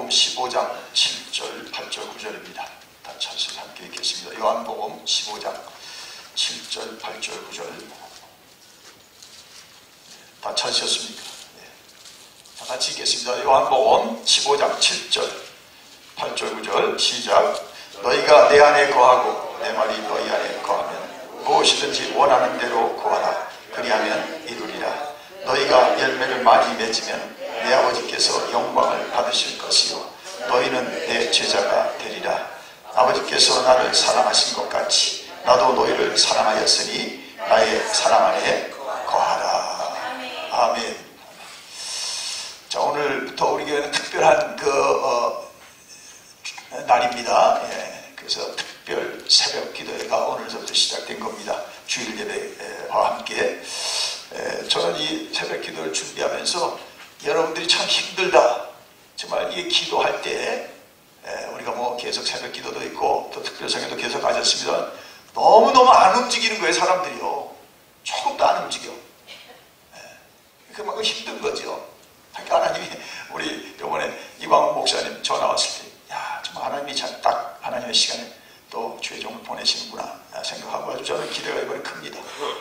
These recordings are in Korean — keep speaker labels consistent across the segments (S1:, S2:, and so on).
S1: 요한복음 15장 7절 8절 9절입니다. 다 찾으셔서 함께 읽겠습니다. 요한복음 15장 7절 8절 9절 다 찾으셨습니까? 네. 다 같이 읽겠습니다. 요한복음 15장 7절 8절 9절 시작. 너희가 내 안에 거하고 내 말이 너희 안에 거하면 무엇이든지 원하는 대로 구하라. 그리하면 이루리라. 너희가 열매를 많이 맺으면 내 아버지께서 영광을 받으실 것이요 너희는 내 제자가 되리라. 아버지께서 나를 사랑하신 것 같이 나도 너희를 사랑하였으니 나의 사랑 안에 거하라. 아멘. 자, 오늘부터 우리 교회는 특별한 날입니다. 예, 그래서 특별 새벽 기도회가 오늘부터 시작된 겁니다. 주일 예배와 함께. 저는 이 새벽 기도를 준비하면서 여러분들이 참 힘들다. 정말 이 기도할 때 우리가 뭐 계속 새벽 기도도 있고 또 특별 성회도 계속 가졌습니다. 너무너무 안 움직이는 거예요. 사람들이요. 조금도 안 움직여. 그만큼 힘든 거죠. 하나님이 우리 이번에 이광훈 목사님 전화 왔을 때 야, 정말 하나님이 참 딱 하나님의 시간에 또 주의 종을 보내시는구나 생각하고 아주 저는 기대가 이번에 큽니다.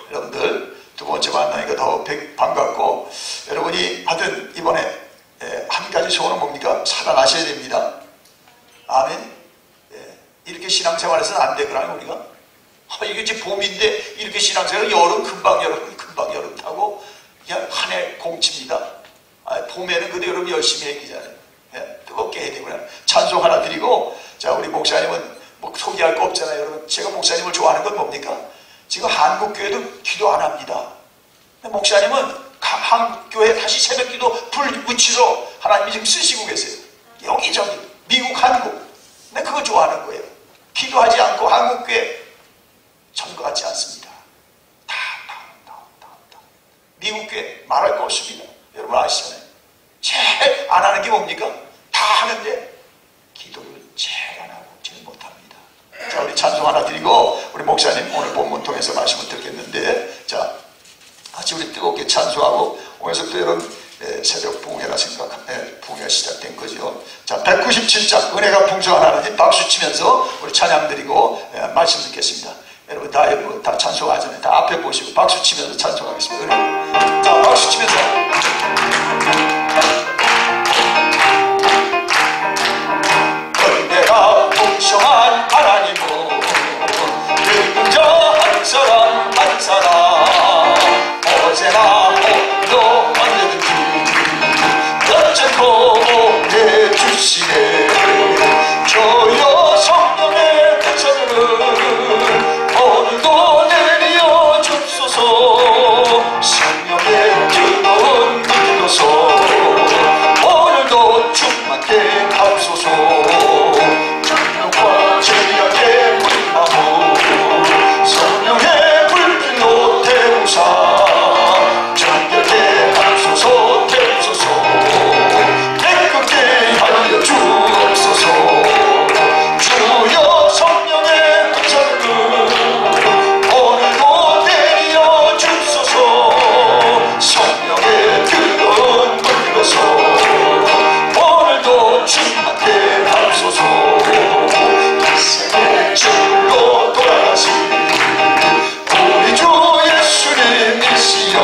S1: 여러분들 두 번째 만나니까 더 반갑고 여러분이 하여튼 이번에 한 가지 소원은 뭡니까? 살아나셔야 됩니다. 아멘. 이렇게 신앙생활에서는 안 되거든요. 우리가 이게 이제 봄인데 이렇게 신앙생활은 금방 여름 타고 그냥 한 해 공칩니다. 봄에는 그래도 여러분 열심히 해야잖아요. 뜨겁게 해야 되고요. 찬송 하나 드리고 자 우리 목사님은 뭐 소개할 거 없잖아요. 여러분 제가 목사님을 좋아하는 건 뭡니까? 지금 한국교회도 기도 안 합니다. 목사님은 한국교회 다시 새벽기도 불 붙이서 하나님이 지금 쓰시고 계세요. 여기저기 미국 한국 내가 그거 좋아하는 거예요. 기도하지 않고 한국교회 전과 같지 않습니다. 다 미국교회 말할 거 없습니다. 여러분 아시잖아요. 제일 안 하는 게 뭡니까? 다 하는데 기도를 제일 안 하고 제일 못합니다. 자 우리 찬송 하나 드리고 우리 목사님 오늘 본문 통해서 말씀을 듣겠는데 자 같이 우리 뜨겁게 찬송하고 오늘부터 여러분 새벽 부흥회가 부흥회가 시작된 거죠. 자 197장 은혜가 풍성한 하나님 박수 치면서 우리 찬양 드리고 말씀 듣겠습니다. 여러분 다 찬송하잖아요. 다 앞에 보시고 박수 치면서 찬송하겠습니다. 은혜. 자 박수 치면서 은혜가 풍성한 하나님은 그저 한 사람 한 사람 언제나 오늘도 언제든지 언제고 보내주시네. 저여 성령의 권세를 오늘도 내려 줍소서. 성령의 뜨거운 불로서 오늘도 충만케 하옵소서. 정욕과 죄악의 불마무 성령의 불길로 태우사 정결케 하옵소서. 태우소서 깨끗게 하여 주옵소서. 주여 성령의 권세를 오늘도 내려 줍소서. 성령의 뜨거운 불로서 오늘도 충만케 하옵소서. 세상의 주로 돌아가신 우리 주 예수님이시여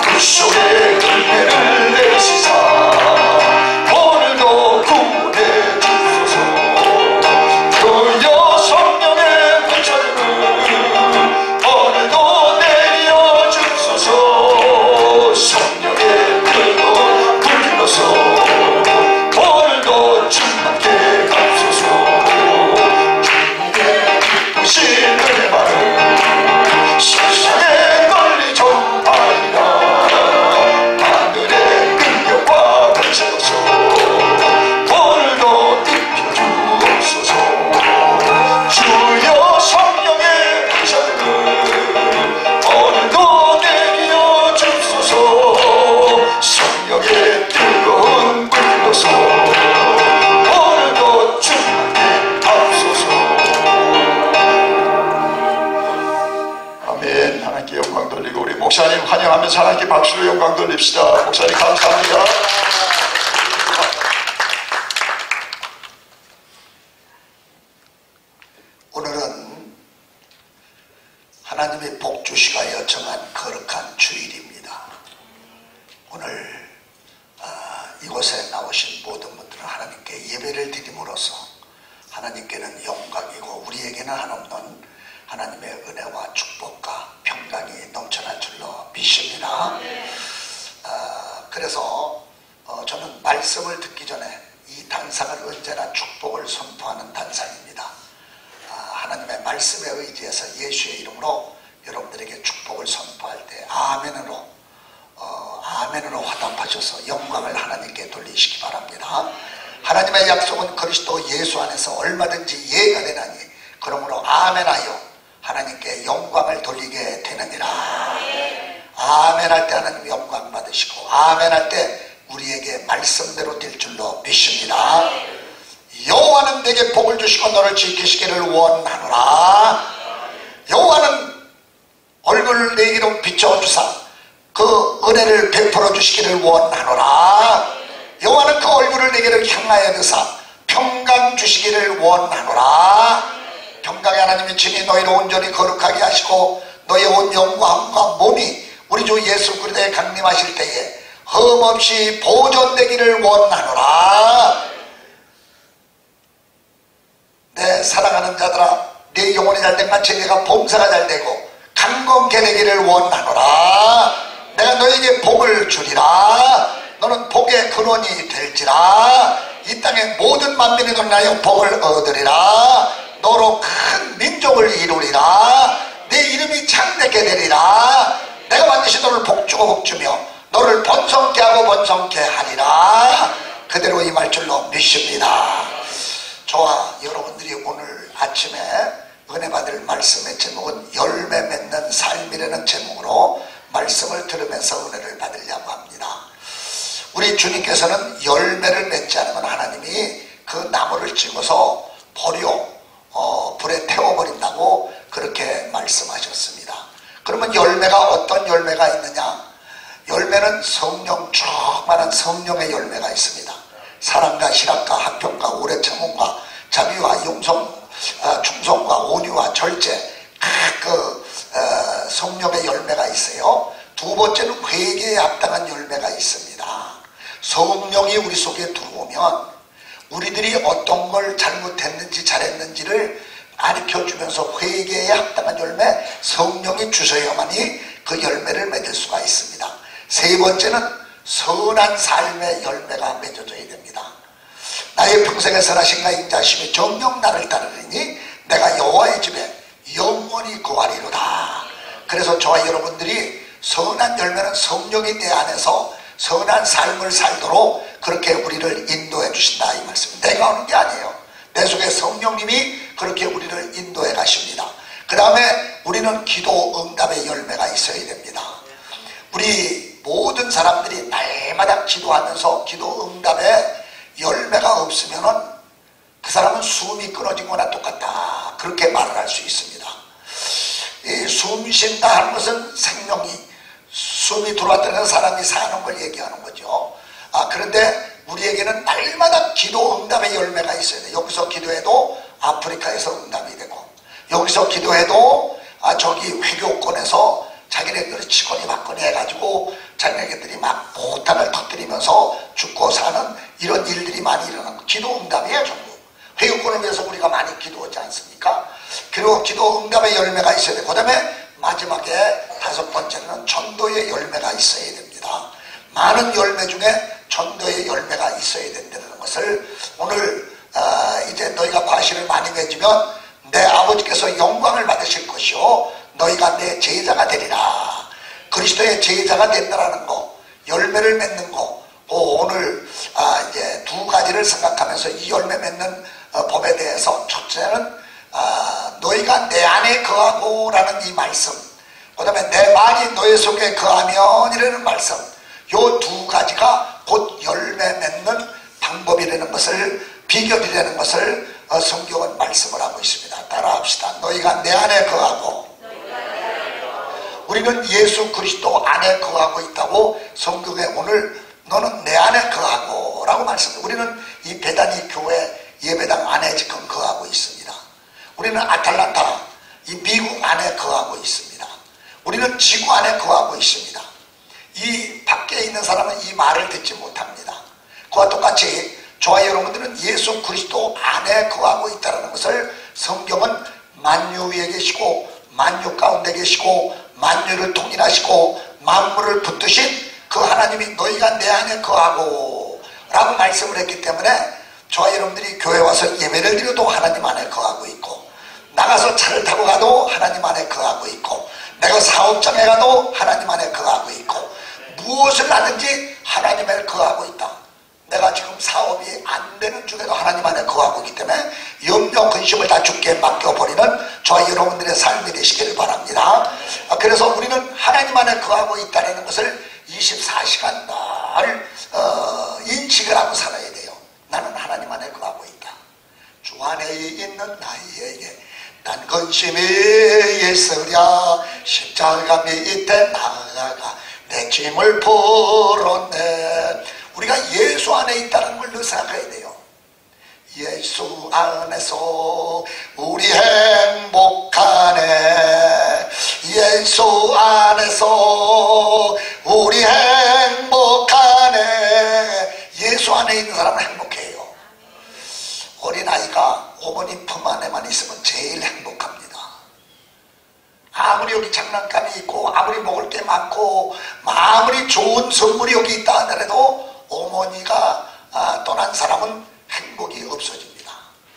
S1: 구속의 은혜를 내시사 오늘도 구원해 주소서. 주여 성령의 권세를 오늘도 내려 주소서. 성령의 뜨거운 불로서 오늘도 충만케 하옵소서. 주님의 기쁘신 은혜만을 세상에 널리 전하리라. 하늘의 능력과 권세로서 오늘도 입혀주옵소서. 주여 성령의 권세를 오늘도 내려 줍소서. 성령의 뜨거운 불로서 오늘도 충만케 하옵소서. 아멘. 하나님께 영광 돌리고 우리 목사님 환영하면서 하나님께 박수로 영광 돌립시다. 목사님 감사합니다.
S2: 하나님의 복 주시가 정한 거룩한 주일입니다. 오늘 이곳에 나오신 모든 분들은 하나님께 예배를 드림으로써 하나님께는 영광이고 우리에게는 한없는 하나님의 은혜와 축복과 평강이 넘쳐날 줄로 믿습니다. 그래서 저는 말씀을 듣기 전에 이 단상은 언제나 축복을 선포하는 단상입니다. 하나님의 말씀에 의지해서 예수의 이름으로 여러분들에게 축복을 선포할 때 아멘으로 화답하셔서 영광을 하나님께 돌리시기 바랍니다. 하나님의 약속은 그리스도 예수 안에서 얼마든지 예가 되나니 그러므로 아멘하여 하나님께 영광을 돌리게 되느니라. 아멘할 때 하나님 영광 받으시고 아멘할 때 우리에게 말씀대로 될 줄로 믿습니다. 여호와는 내게 복을 주시고 너를 지키시기를 원하노라. 여호와는 얼굴을 내게로 비춰주사 그 은혜를 베풀어 주시기를 원하노라. 여호와는 그 얼굴을 내게로 향하여 드사 평강 주시기를 원하노라. 평강의 하나님이 친히 너희를 온전히 거룩하게 하시고 너의 온 영광과 몸이 우리 주 예수 그리스도에 강림하실 때에 흠없이 보존되기를 원하노라. 내 사랑하는 자들아, 내 영혼이 잘된 같이 내가 봉사가 잘되고 강건케 되기를 원하노라. 내가 너에게 복을 주리라. 너는 복의 근원이 될지라. 이 땅의 모든 만민이 너나여 복을 얻으리라. 너로 큰 민족을 이루리라. 내 이름이 창대케 되리라. 내가 반드시 너를 복주고 복주며 너를 번성케 하고 번성케 하리라. 그대로 임할 줄로 믿습니다. 저와 여러분들이 오늘 아침에 은혜 받을 말씀의 제목은 열매 맺는 삶이라는 제목으로 말씀을 들으면서 은혜를 받으려고 합니다. 우리 주님께서는 열매를 맺지 않으면 하나님이 그 나무를 찍어서 버려 불에 태워버린다고 그렇게 말씀하셨습니다. 그러면 열매가 어떤 열매가 있느냐? 열매는 성령, 충만한 성령의 열매가 있습니다. 사랑과 희락과 화평과 오래 참음과 자비와 용성, 충성과 온유와 절제, 성령의 열매가 있어요. 두 번째는 회개에 합당한 열매가 있습니다. 성령이 우리 속에 들어오면 우리들이 어떤 걸 잘못했는지 잘했는지를 가르쳐주면서 회개에 합당한 열매, 성령이 주셔야만이 그 열매를 맺을 수가 있습니다. 세 번째는 선한 삶의 열매가 맺어져야 됩니다. 나의 평생에 선하신가 인자심이 정녕 나를 따르리니 내가 여호와의 집에 영원히 거하리로다. 그래서 저와 여러분들이 선한 열매는 성령이 내 안에서 선한 삶을 살도록 그렇게 우리를 인도해 주신다 이 말씀입니다. 내가 하는 게 아니에요. 내 속에 성령님이 그렇게 우리를 인도해 가십니다. 그 다음에 우리는 기도 응답의 열매가 있어야 됩니다. 우리 모든 사람들이 날마다 기도하면서 기도 응답에 열매가 없으면 그 사람은 숨이 끊어진 거나 똑같다 그렇게 말을 할 수 있습니다. 이 숨 쉰다 하는 것은 생명이 숨이 들어왔다는 사람이 사는 걸 얘기하는 거죠. 그런데 우리에게는 날마다 기도 응답의 열매가 있어야 돼요. 여기서 기도해도 아프리카에서 응답이 되고 여기서 기도해도 저기 회교권에서 자기네들이 치거니 받거니 해가지고 자기네들이 막 포탄을 터뜨리면서 죽고 사는 이런 일들이 많이 일어나는 거. 기도 응답이에요. 전부 회교권을 위해서 우리가 많이 기도하지 않습니까? 그리고 기도 응답의 열매가 있어야 되고 그 다음에 마지막에 다섯 번째는 전도의 열매가 있어야 됩니다. 많은 열매 중에 전도의 열매가 있어야 된다는 것을 오늘 이제 너희가 과실을 많이 맺으면 내 아버지께서 영광을 받으실 것이요 너희가 내 제자가 되리라. 그리스도의 제자가 된다라는 거, 열매를 맺는 거, 오늘 이제 두 가지를 생각하면서 이 열매 맺는 법에 대해서 첫째는 너희가 내 안에 거하고 라는 이 말씀, 그 다음에 내 말이 너희 속에 거하면 이라는 말씀, 요 두 가지가 곧 열매 맺는 방법이라는 것을, 비결이라는 것을 성경은 말씀을 하고 있습니다. 따라합시다. 너희가 내 안에 거하고, 우리는 예수 그리스도 안에 거하고 있다고 성경에 오늘 너는 내 안에 거하고 라고 말씀합니다. 우리는 이 베다니 교회 예배당 안에 지금 거하고 있습니다. 우리는 아탈란타 이 미국 안에 거하고 있습니다. 우리는 지구 안에 거하고 있습니다. 이 밖에 있는 사람은 이 말을 듣지 못합니다. 그와 똑같이 저와 여러분들은 예수 그리스도 안에 거하고 있다는 것을 성경은 만유 위에 계시고 만유 가운데 계시고 만유를 통일하시고 만물을 붙드신 그 하나님이 너희가 내 안에 거하고 라고 말씀을 했기 때문에 저와 여러분들이 교회 와서 예배를 드려도 하나님 안에 거하고 있고, 나가서 차를 타고 가도 하나님 안에 거하고 있고, 내가 사업장에 가도 하나님 안에 거하고 있고, 무엇을 하든지 하나님 안에 거하고 있다. 내가 지금 사업이 안 되는 중에도 하나님 안에 거하고 있기 때문에 염려 근심을 다 주께 맡겨버리는 저와 여러분들의 삶이 되시기를 바랍니다. 그래서 우리는 하나님 안에 거하고 있다는 것을 24시간 늘 인식을 하고 살아야 돼요. 나는 하나님 안에 거하고 있다. 주 안에 있는 나에게 난 근심이 있으랴. 십자가 밑에 나아가 내 짐을 풀었네. 우리가 예수 안에 있다는 걸 늘 생각해야 돼요. 예수 안에서 우리 행복하네. 예수 안에서 우리 행복하네. 예수 안에 있는 사람은 행복해요. 어린아이가 어머니 품 안에만 있으면 제일 행복합니다. 아무리 여기 장난감이 있고 아무리 먹을 게 많고 아무리 좋은 선물이 여기 있다 하더라도 어머니가 떠난 사람은 행복이 없어집니다.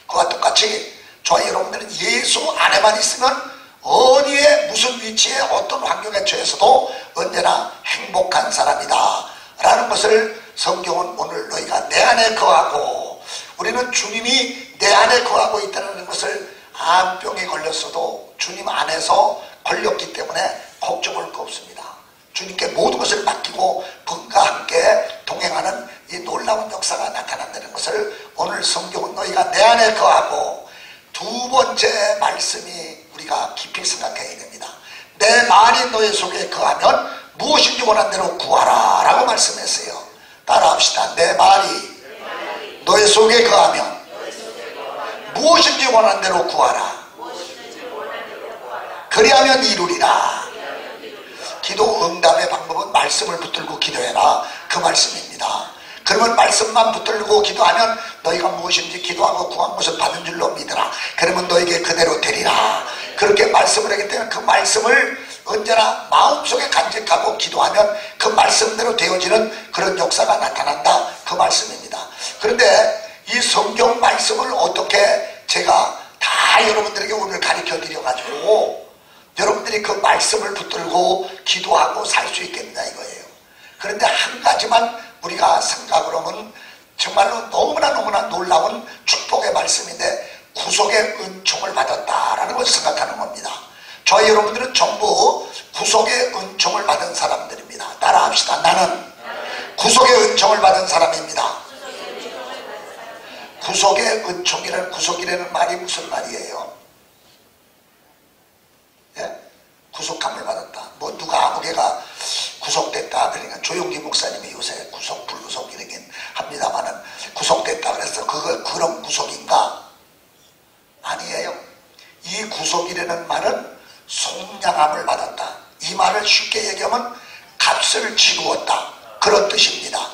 S2: 그와 똑같이 저와 여러분들은 예수 안에만 있으면 어디에 무슨 위치에 어떤 환경에 처해서도 언제나 행복한 사람이다 라는 것을 성경은 오늘 너희가 내 안에 거하고, 우리는 주님이 내 안에 거하고 있다는 것을 암병에 걸렸어도 주님 안에서 걸렸기 때문에 걱정할 거 없습니다. 주님께 모든 것을 맡기고 그분과 함께 동행하는 이 놀라운 역사가 나타난다는 것을 오늘 성경은 너희가 내 안에 거하고, 두 번째 말씀이 우리가 깊이 생각해야 됩니다. 내 말이 너희 속에 거하면 무엇인지 원한 대로 구하라 라고 말씀했어요. 따라합시다. 내 말이 너희 속에 거하면 무엇인지 원한 대로 구하라. 그리하면 이루리라. 기도 응답의 방법은 말씀을 붙들고 기도해라, 그 말씀입니다. 그러면 말씀만 붙들고 기도하면 너희가 무엇인지 기도하고 구한 것을 받은 줄로 믿으라. 그러면 너에게 그대로 되리라. 그렇게 말씀을 하기 때문에 그 말씀을 언제나 마음속에 간직하고 기도하면 그 말씀대로 되어지는 그런 역사가 나타난다, 그 말씀입니다. 그런데 이 성경 말씀을 어떻게 제가 다 여러분들에게 오늘 가르쳐 드려가지고 여러분들이 그 말씀을 붙들고 기도하고 살 수 있겠느냐 이거예요. 그런데 한 가지만 우리가 생각을 하면 정말로 너무나 놀라운 축복의 말씀인데, 구속의 은총을 받았다라는 것을 생각하는 겁니다. 저희 여러분들은 전부 구속의 은총을 받은 사람들입니다. 따라합시다. 나는 구속의 은총을 받은 사람입니다. 구속의 은총이라는, 구속이라는 말이 무슨 말이에요? 예? 구속함을 받았다. 뭐 누가 아무개가 구속됐다 그러니까 조용기 목사님이 요새 구속 불구속 이러긴 합니다만은 구속됐다 그래서 그런 구속인가? 아니에요. 이 구속이라는 말은 속량함을 받았다. 이 말을 쉽게 얘기하면 값을 치루었다, 그런 뜻입니다.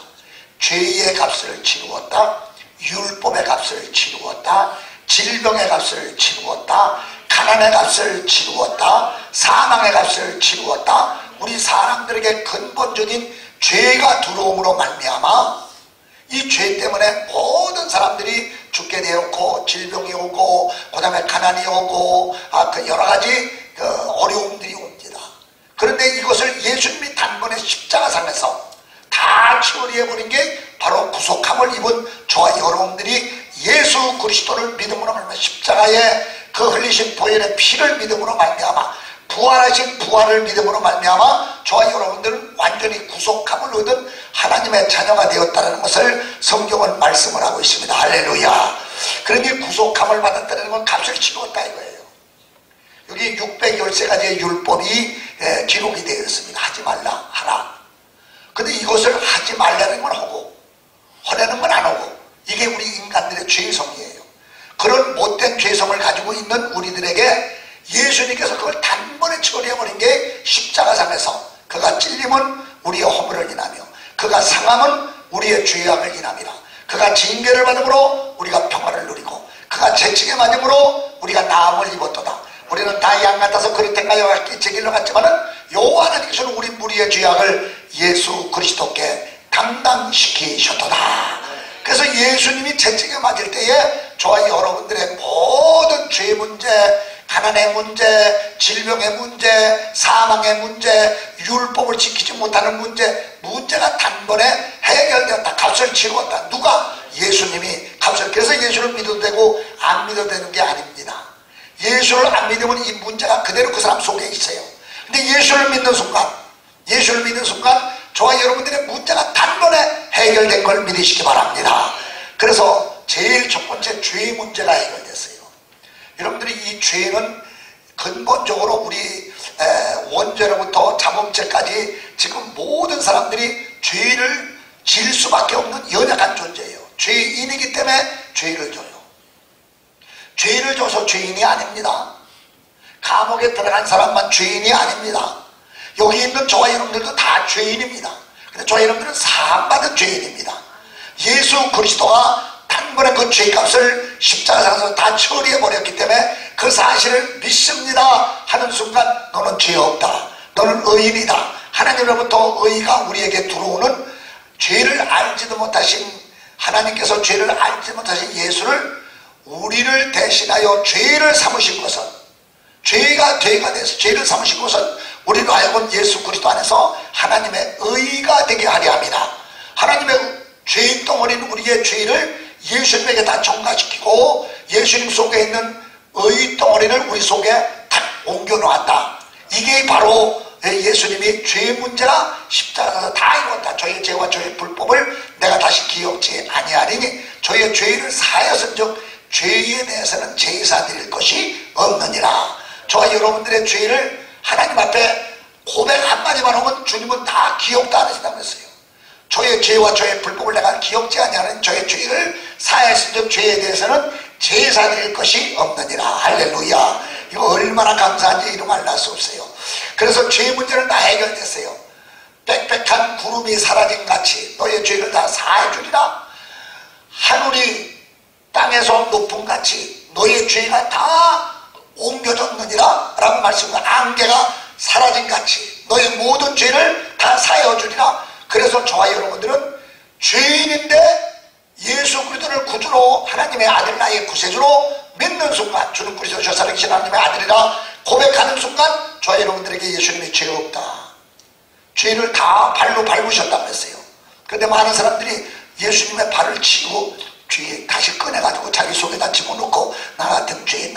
S2: 죄의 값을 치루었다, 율법의 값을 치루었다, 질병의 값을 치루었다, 가난의 값을 치루었다, 사망의 값을 치루었다. 우리 사람들에게 근본적인 죄가 들어옴으로 말미암아 이 죄 때문에 모든 사람들이 죽게 되었고, 질병이 오고, 그 다음에 가난이 오고, 그 여러 가지 어려움들이 옵니다. 그런데 이것을 예수님이 단번에 십자가상에서 다 처리해버린 게 바로 구속함을 입은 저와 여러분들이 예수 그리스도를 믿음으로 말미암아, 십자가의 그 흘리신 보혈의 피를 믿음으로 말미암아, 부활하신 부활을 믿음으로 말미암아 저와 여러분들은 완전히 구속함을 얻은 하나님의 자녀가 되었다는 것을 성경은 말씀을 하고 있습니다. 할렐루야. 그러니 구속함을 받았다는 건 값을 치루었다 이거예요. 여기 613가지의 율법이 기록이 되어 있습니다. 하지 말라, 하라. 근데 이것을 하지 말라는 건 하고 하라는 건 안 하고, 이게 우리 인간들의 죄성이에요. 그런 못된 죄성을 가지고 있는 우리들에게 예수님께서 그걸 단번에 처리해버린 게 십자가상에서 그가 찔림은 우리의 허물을 인하며 그가 상함은 우리의 죄악을 인함이라. 그가 징계를 받음으로 우리가 평화를 누리고 그가 채찍에 맞음으로 우리가 나음을 입었도다. 우리는 다 양 같아서 그릇행하여 제 길로 갔지만은 여호와 하나님께서는 우리 무리의 죄악을 예수 그리스도께 담당시키셨도다. 그래서 예수님이 채찍에 맞을 때에 저와 여러분들의 모든 죄 문제, 가난의 문제, 질병의 문제, 사망의 문제, 율법을 지키지 못하는 문제가 단번에 해결되었다. 값을 치루었다. 누가? 예수님이 값을. 그래서 예수를 믿어도 되고 안 믿어도 되는 게 아닙니다. 예수를 안 믿으면 이 문제가 그대로 그 사람 속에 있어요. 근데 예수를 믿는 순간 저와 여러분들의 문제가 단번에 해결된 걸 믿으시기 바랍니다. 그래서 제일 첫 번째 죄의 문제가 해결됐어요. 여러분들이 이 죄는 근본적으로 우리 원죄로부터 자범죄까지 지금 모든 사람들이 죄를 질 수밖에 없는 연약한 존재예요. 죄인이기 때문에 죄를 져요. 죄를 져서 죄인이 아닙니다. 감옥에 들어간 사람만 죄인이 아닙니다. 여기 있는 저와 여러분들도 다 죄인입니다. 근데 저와 여러분들은 사함받은 죄인입니다. 예수 그리스도가 단번에 그 죄값을 십자가상에서 다 처리해버렸기 때문에 그 사실을 믿습니다 하는 순간 너는 죄 없다. 너는 의인이다. 하나님으로부터 의가 우리에게 들어오는 죄를 알지도 못하신 하나님께서 죄를 알지 못하신 예수를 우리를 대신하여 죄를 삼으신 것은 죄가 돼서 죄를 삼으신 것은 우리로 하여금 예수 그리스도 안에서 하나님의 의가 되게 하려 합니다. 하나님의 죄인 덩어리는 우리의 죄를 예수님에게 다 전가시키고 예수님 속에 있는 의 덩어리를 우리 속에 탁 옮겨 놓았다. 이게 바로 예수님이 죄의 문제가 십자가에서 다 이뤘다. 저의 죄와 저의 불법을 내가 다시 기억지 아니하리니 저의 죄를 사하였은즉 죄에 대해서는 제사 드릴 것이 없느니라. 저와 여러분들의 죄를 하나님 앞에 고백 한마디만 하면 주님은 다 기억도 안 하신다고 했어요. 저의 죄와 저의 불법을 내가 기억지 아니하는 저의 죄를 사했을 죄에 대해서는 제사 드릴 것이 없느니라. 할렐루야. 이거 얼마나 감사한지 이루 말할 수 없어요. 그래서 죄 문제는 다 해결됐어요. 빽빽한 구름이 사라진 같이 너의 죄를 다 사해주리라. 하늘이 땅에서 높은 같이 너의 죄가 다 옮겨졌느니라 라고 말씀을. 안개가 사라진 같이 너의 모든 죄를 다 사해주리라. 그래서 저와 여러분들은 죄인인데 예수 그리스도를 구주로 하나님의 아들 나의 구세주로 믿는 순간 주는 그리스도 저 살아계신 하나님의 아들이라 고백하는 순간 저와 여러분들에게 예수님이 죄 없다. 죄를 다 발로 밟으셨다고 했어요. 그런데 많은 사람들이 예수님의 발을 치고 죄 다시 꺼내가지고 자기 속에다 집어넣고 나 같은 죄인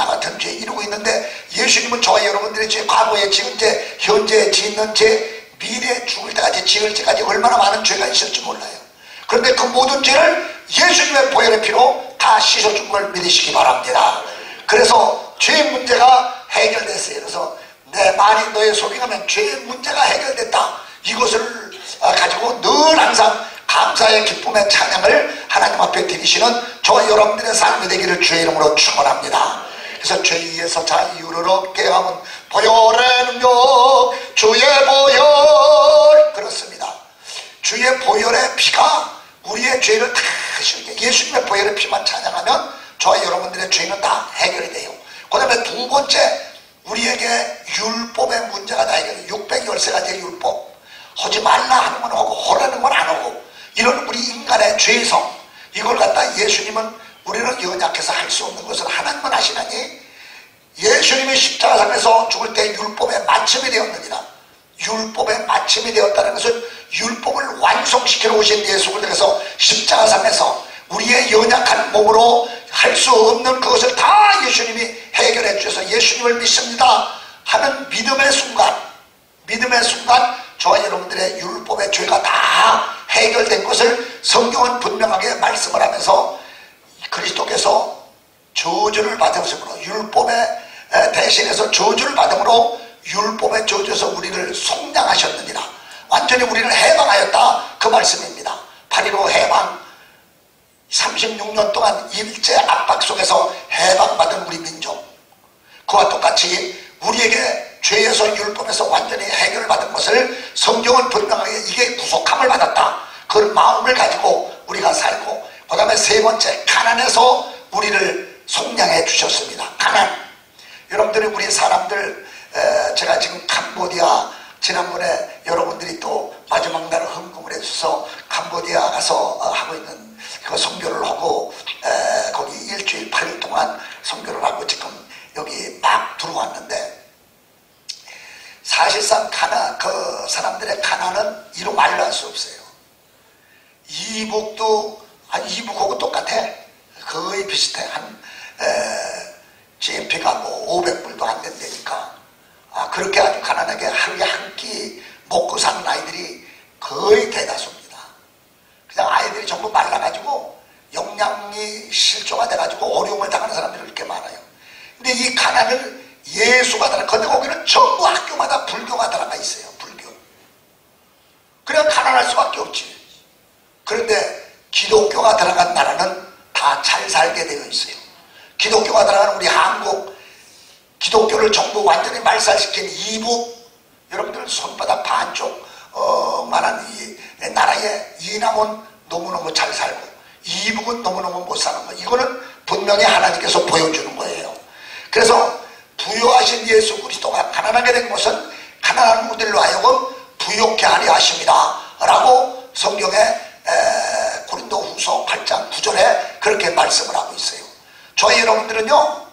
S2: 이러고 있는데 예수님은 저와 여러분들의 죄, 과거에 지은 죄, 현재에 짓는 죄, 미래에 죽을 때까지 지을 때까지 얼마나 많은 죄가 있을지 몰라요. 그런데 그 모든 죄를 예수님의 보혈의 피로 다 씻어준 걸 믿으시기 바랍니다. 그래서 죄 문제가 해결됐어요. 그래서 내 말이 너의 속에 가면 죄 문제가 해결됐다. 이것을 가지고 늘 항상 감사의 기쁨의 찬양을 하나님 앞에 드리시는 저와 여러분들의 삶이 되기를 주의 이름으로 축원합니다. 그래서 죄에서 자유를 얻게 하면 보혈의 능력 주의 보혈. 그렇습니다. 주의 보혈의 피가 우리의 죄를 다 씻게. 예수님의 보혈의 피만 찬양하면 저와 여러분들의 죄는 다 해결이 돼요. 그 다음에 두 번째, 우리에게 율법의 문제가 다 해결해요. 613가지의 율법. 하지 말라 하는 건 하고 하라는 건 안 하고 이런 우리 인간의 죄성, 이걸 갖다 예수님은 우리는 연약해서 할 수 없는 것을 하나님은 하시나니 예수님이 십자가상에서 죽을 때 율법의 마침이 되었느니라. 율법의 마침이 되었다는 것은 율법을 완성시키러 오신 예수 그리스도께서 십자가상에서 우리의 연약한 몸으로 할 수 없는 그것을 다 예수님이 해결해 주셔서 예수님을 믿습니다 하는 믿음의 순간 저와 여러분들의 율법의 죄가 다 해결된 것을 성경은 분명하게 말씀을 하면서 그리스도께서 저주를 받으심으로 율법의 대신해서 저주를 받음으로 율법의 저주에서 우리를 속량하셨느니라. 완전히 우리를 해방하였다 그 말씀입니다. 8.15 해방, 36년 동안 일제 압박 속에서 해방받은 우리 민족, 그와 똑같이 우리에게 죄에서 율법에서 완전히 해결받은 것을 성경은 분명하게 이게 구속함을 받았다, 그런 마음을 가지고 우리가 살고, 그 다음에 세 번째, 가난해서 우리를 속량해 주셨습니다. 가난. 여러분들이 우리 사람들, 제가 지금 캄보디아, 지난번에 여러분들이 또 마지막 날 헌금을 해주셔서 캄보디아 가서 하고 있는 그 선교를 하고, 거기 일주일 8일 동안 선교를 하고 지금 여기 막 들어왔는데, 사실상 그 사람들의 가난은 이루 말로 할 수 없어요. 이북도, 이북하고 똑같아. 거의 비슷해. GNP가 뭐 500불도 안 된다니까. 그렇게 아주 가난하게 하루에 한 끼 먹고 사는 아이들이 거의 대다수입니다. 그냥 아이들이 전부 말라가지고 영양이 실조가 돼가지고 어려움을 당하는 사람들이 그렇게 많아요. 근데 이 가난을 예수가 들어가, 근데 거기는 전부 학교마다 불교가 들어가 있어요. 불교. 그냥 가난할 수밖에 없지. 그런데 기독교가 들어간 나라는 다 잘 살게 되어 있어요. 기독교가 들어간 우리 한국, 기독교를 전부 완전히 말살시킨 이북, 여러분들 손바닥 반쪽 만한 이 나라의 이남은 너무너무 잘 살고 이북은 너무너무 못 사는 거예요. 이거는 분명히 하나님께서 보여주는 거예요. 그래서 부요하신 예수 그리스도가 가난하게 된 것은 가난한 분들로 하여금 부요케 하려 하십니다 라고 성경에 고린도 후서 8장 9절에 그렇게 말씀을 하고 있어요. 저희 여러분들은요,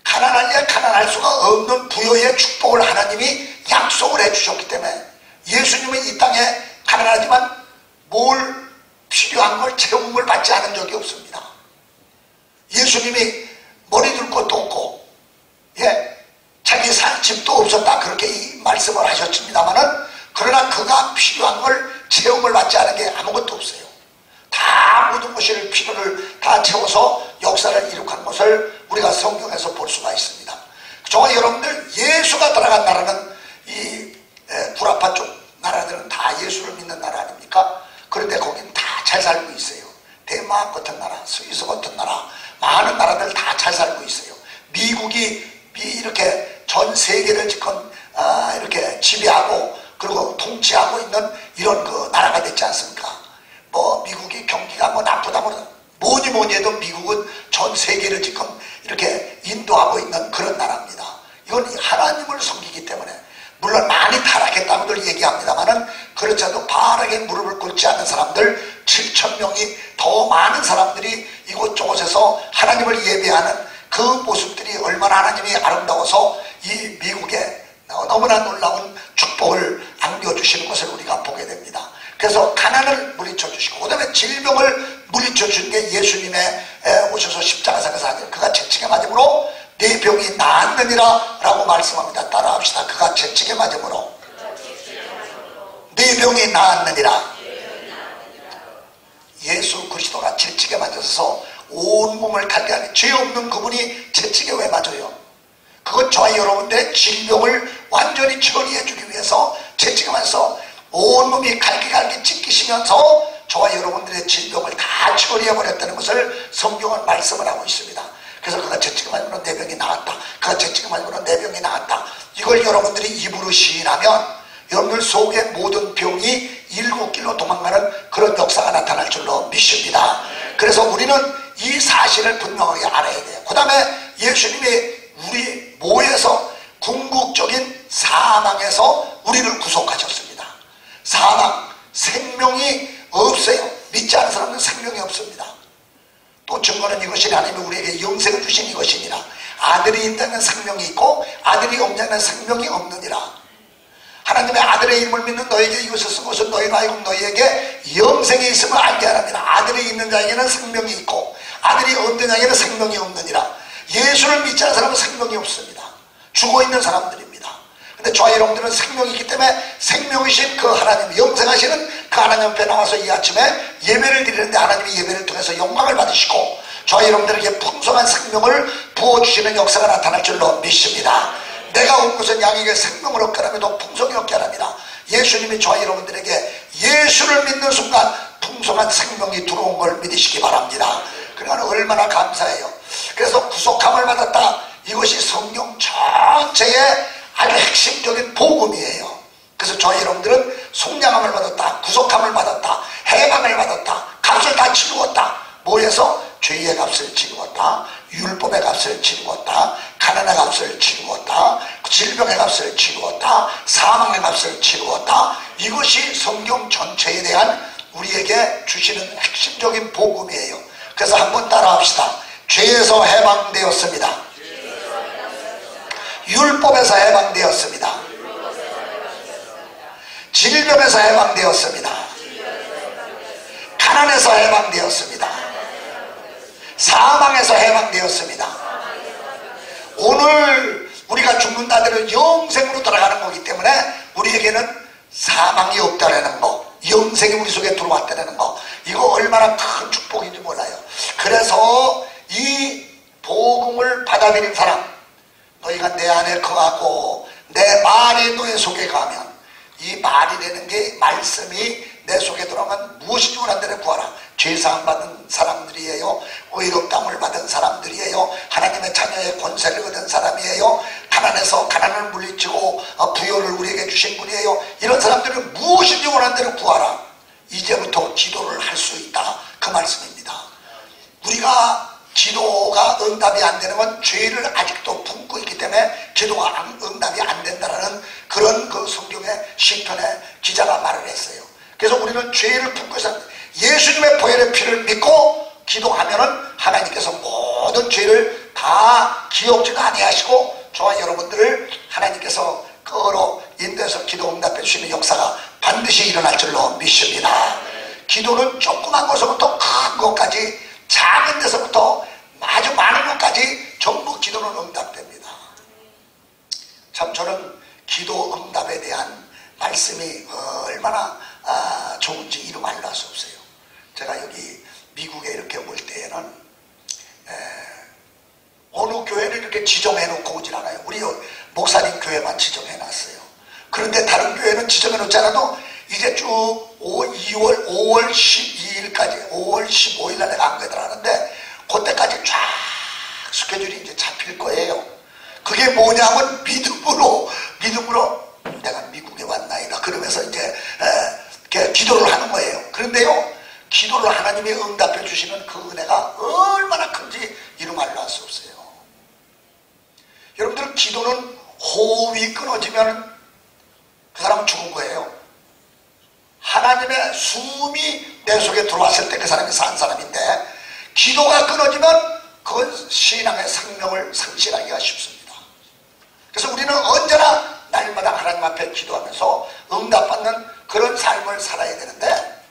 S2: 가난할 가난할 수가 없는 부요의 축복을 하나님이 약속을 해주셨기 때문에 예수님은 이 땅에 가난하지만 뭘 필요한 걸 채움을 받지 않은 적이 없습니다. 예수님이 머리 둘 것도 없고, 자기 살 집도 없었다, 그렇게 이 말씀을 하셨습니다만은, 그러나 그가 필요한 걸 채움을 받지 않은 게 아무것도 없어요. 다 모든 것을 필요를 다 채워서 역사를 이룩한 것을 우리가 성경에서 볼 수가 있습니다. 저와 여러분들, 예수가 들어간 나라는 이 구라파 쪽 나라들은 다 예수를 믿는 나라 아닙니까? 그런데 거긴 다 잘 살고 있어요. 덴마크 같은 나라, 스위스 같은 나라, 많은 나라들 다 잘 살고 있어요. 미국이 이렇게 전 세계를 지금 이렇게 지배하고 그리고 통치하고 있는 이런 그 나라가 됐지 않습니까? 뭐 미국이 경기가 뭐 나쁘다고 뭐니 해도 미국은 전 세계를 지금 이렇게 인도하고 있는 그런 나라입니다. 이건 하나님을 섬기기 때문에, 물론 많이 타락했다고들 얘기합니다만은 그렇지 않아도 바르게 무릎을 꿇지 않는 사람들 7,000명이 더 많은 사람들이 이곳저곳에서 하나님을 예배하는 그 모습들이 얼마나 하나님이 아름다워서 이 미국에 너무나 놀라운 축복을 안겨주시는 것을 우리가 보게 됩니다. 그래서 가난을 물리쳐 주시고, 그 다음에 질병을 물리쳐 주는 게 예수님의 오셔서 십자가상에서 하는, 그가 채찍에 맞음으로 네 병이 나았느니라 라고 말씀합니다. 따라합시다. 그가 채찍에 맞음으로 네 병이 나았느니라. 예수 그리스도가 채찍에 맞아서 온 몸을 갈게 하니, 죄 없는 그분이 채찍에 왜 맞아요? 그건 저와 여러분들의 질병을 완전히 처리해 주기 위해서 채찍에 맞아서 온 몸이 갈기 찢기시면서 저와 여러분들의 질병을 다 처리해버렸다는 것을 성경은 말씀을 하고 있습니다. 그래서 그가 채찍에 맞으므로 내 병이 나았다, 그가 채찍에 맞으므로 내 병이 나았다, 이걸 여러분들이 입으로 시인하면 여러분들 속의 모든 병이 일곱길로 도망가는 그런 역사가 나타날 줄로 믿습니다. 그래서 우리는 이 사실을 분명하게 알아야 돼요. 그 다음에 예수님이 우리 모에서 궁극적인 사망에서 우리를 구속하셨습니다. 사망, 생명이 없어요. 믿지 않는 사람은 생명이 없습니다. 또 증거는 이것이 하나님이 우리에게 영생을 주신 이것이니라. 아들이 있다면 생명이 있고 아들이 없냐면 생명이 없느니라. 하나님의 아들의 이름을 믿는 너에게 이것을 쓴 것은 너희로 하여금 너희에게 영생이 있음을 알게 하랍니다. 아들이 있는 자에게는 생명이 있고 아들이 없는 자에게는 생명이 없느니라. 예수를 믿지 않는 사람은 생명이 없습니다. 죽어있는 사람들입니다. 근데 저와 여러분들은 생명이 있기 때문에 생명이신 그 하나님, 영생하시는 그 하나님 앞에 나와서 이 아침에 예배를 드리는데 하나님이 예배를 통해서 영광을 받으시고 저와 여러분들에게 풍성한 생명을 부어주시는 역사가 나타날 줄로 믿습니다. 내가 온 것은 양에게 생명을 얻게 하라며 풍성히 얻게 하랍니다. 예수님이 저와 여러분들에게 예수를 믿는 순간 풍성한 생명이 들어온 걸 믿으시기 바랍니다. 그러니까 얼마나 감사해요. 그래서 구속함을 받았다. 이것이 성경 전체의 아주 핵심적인 복음이에요. 그래서 저희 여러분들은 속량함을 받았다, 구속함을 받았다, 해방을 받았다, 값을 다 치루었다. 뭐해서? 죄의 값을 치루었다, 율법의 값을 치루었다, 가난의 값을 치루었다, 질병의 값을 치루었다, 사망의 값을 치루었다. 이것이 성경 전체에 대한 우리에게 주시는 핵심적인 복음이에요. 그래서 한번 따라합시다. 죄에서 해방되었습니다. 율법에서 해방되었습니다. 질병에서 해방되었습니다. 가난에서 해방되었습니다. 사망에서 해방되었습니다. 오늘 우리가 죽는다들은 영생으로 돌아가는 거기 때문에 우리에게는 사망이 없다라는 거, 영생이 우리 속에 들어왔다는 거, 이거 얼마나 큰 축복인지 몰라요. 그래서 이 복음을 받아들인 사람, 너희가 내 안에 거하고 내 말이 너희 속에 가면, 이 말이 되는 게 말씀이 내 속에 들어가면 무엇이지 원한대로 구하라. 죄사함 받은 사람들이에요. 의롭다함을 받은 사람들이에요. 하나님의 자녀의 권세를 얻은 사람이에요. 가난해서 가난을 물리치고 부여를 우리에게 주신 분이에요. 이런 사람들은 무엇이지 원한대로 구하라. 이제부터 기도를 할 수 있다. 그 말씀입니다. 우리가 기도가 응답이 안 되는 건 죄를 아직도 품고 있기 때문에 기도가 응답이 안 된다는 그런 그 성경의 시편의 기자가 말을 했어요. 그래서 우리는 죄를 품고 있어요. 예수님의 보혈의 피를 믿고 기도하면은 하나님께서 모든 죄를 다 기억지도 아니하시고 저와 여러분들을 하나님께서 끌어 인도해서 기도 응답해 주시는 역사가 반드시 일어날 줄로 믿습니다. 기도는 조그만 것부터 큰 것까지, 작은 데서부터 아주 많은 것까지 전부 기도는 응답됩니다. 참 저는 기도 응답에 대한 말씀이 얼마나 좋은지 이루 말로 할 수 없어요. 제가 여기 미국에 이렇게 올 때에는 어느 교회를 이렇게 지정해 놓고 오질 않아요. 우리 목사님 교회만 지정해 놨어요. 그런데 다른 교회는 지정해 놓지 않아도 이제 쭉 5월 12일까지 5월 15일 날 내가 안 가더라는데 그때까지 쫙 스케줄이 이제 잡힐 거예요. 그게 뭐냐면 믿음으로 내가 미국에 왔나이다 그러면서 이제 기도를 하는 거예요. 그런데요, 기도를 하나님이 응답해 주시는 그 은혜가 얼마나 큰지 이루 말로 할 수 없어요. 여러분들, 기도는 호흡이 끊어지면 그 사람은 죽은 거예요. 하나님의 숨이 내 속에 들어왔을 때 그 사람이 산 사람인데, 기도가 끊어지면 그건 신앙의 생명을 상실하기가 쉽습니다. 그래서 우리는 언제나 날마다 하나님 앞에 기도하면서 응답받는 그런 삶을 살아야 되는데,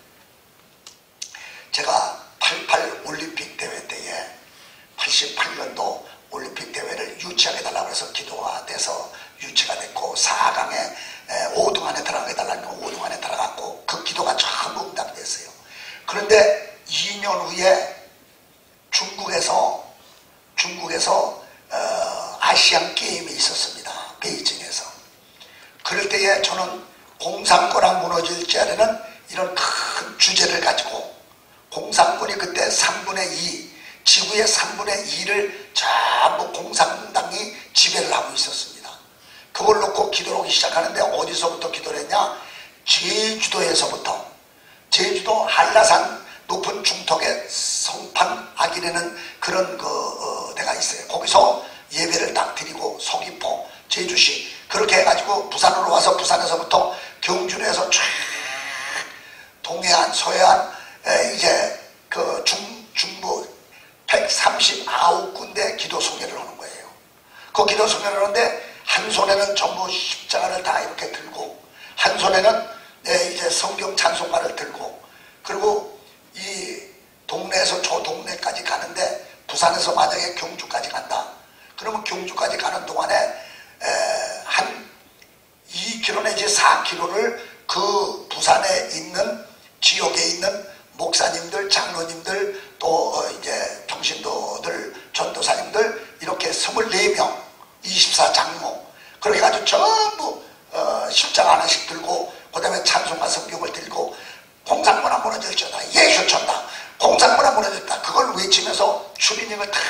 S2: 제가 88 올림픽 대회 때에 88년도 올림픽 대회를 유치하게 해달라고 해서 기도가 돼서 유치가 됐고, 4강에 5등 안에 들어가게 해달라는 거 5등 안에 들어갔고, 그 기도가 전부 응답이 됐어요. 그런데 2년 후에 중국에서 아시안 게임이 있었습니다. 베이징에서. 그럴 때에 저는 공산권이 무너질지 아래는 이런 큰 주제를 가지고, 공산권이 그때 3분의 2, 지구의 3분의 2를 전부 공산당이 지배를 하고 있었습니다. 그걸 놓고 기도를 하기 시작하는데, 어디서부터 기도를 했냐? 제주도에서부터. 제주도 한라산 높은 중턱에 성판 아기라는 그런 데가 있어요. 거기서 예배를 딱 드리고, 서귀포, 제주시 그렇게 해가지고 부산으로 와서 부산에서부터 경주에서 쫙 동해안, 서해안, 이제 그 중부 139군데 기도 소개를 하는 거예요. 그 기도 소개를 하는데, 한 손에는 전부 십자가를 다 이렇게 들고, 한 손에는 이제 성경 찬송가를 들고, 그리고 이 동네에서 저 동네까지 가는데, 부산에서 만약에 경주까지 간다 그러면 경주까지 가는 동안에 한 2km 내지 4km를 그 부산에 있는 지역에 있는 목사님들, 장로님들, 또 이제 평신도들, 전도사님들 이렇게 24명, 24장로 그렇게 해가지고 전부 십자가 하나씩 들고, 그 다음에 찬송가 성경을 들고, 공산권아 무너질지어다, 예수 천다, 공산권아 무너졌다, 그걸 외치면서 추리닝을 탁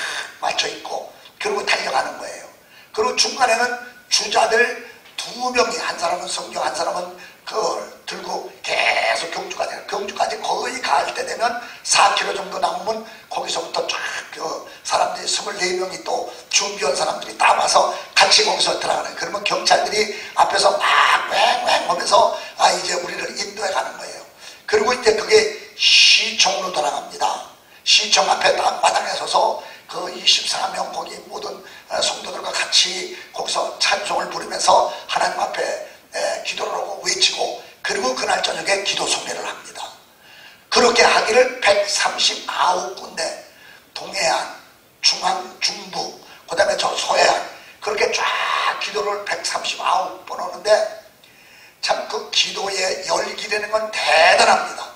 S2: 맞춰 입고 그리고 달려가는 거예요. 그리고 중간에는 주자들 2명이, 한 사람은 성경, 한 사람은 그걸 들고 계속 경주까지, 경주까지 거의 갈 때 되면 4km 정도 남으면 거기서부터 쫙 그 사람들이 24명이 또 준비한 사람들이 다 와서 같이 거기서 들어가는. 그러면 경찰들이 앞에서 막 왱왱 하면서 이제 우리를 인도해 가는 거예요. 그리고 이제 그게 시청으로 돌아갑니다. 시청 앞에 딱 마당에 서서 그 24명 거기 모든 성도들과 같이 거기서 찬송을 부르면서 하나님 앞에 기도를 하고 외치고, 그리고 그날 저녁에 기도 성례를 합니다. 그렇게 하기를 139군데 동해안, 중앙, 중부, 그 다음에 저 서해안, 그렇게 쫙 기도를 139번 하는데, 참 그 기도의 열기라는 건 대단합니다.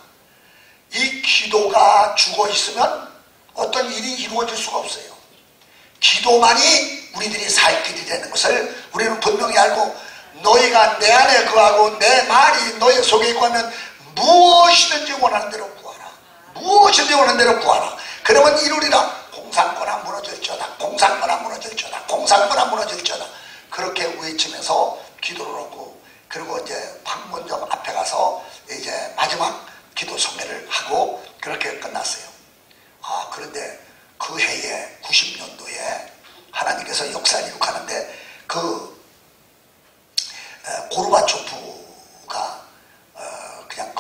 S2: 이 기도가 죽어 있으면 어떤 일이 이루어질 수가 없어요. 기도만이 우리들이 살 길이라는 것을 우리는 분명히 알고, 너희가 내 안에 거하고 내 말이 너희 속에 있고 하면 무엇이든지 원하는 대로 구하라. 무엇이든지 원하는 대로 구하라. 그러면 이루리라. 공산권아 무너질지어다. 공산권아 무너질지어다. 공산권아 무너질지어다. 그렇게 외치면서 기도를 하고, 그리고 이제 방문점 앞에 가서 이제 마지막 기도 성례를 하고 그렇게 끝났어요. 그런데 그 해에 90년도에 하나님께서 역사를 이룩하는데, 그 고르바초프가 그냥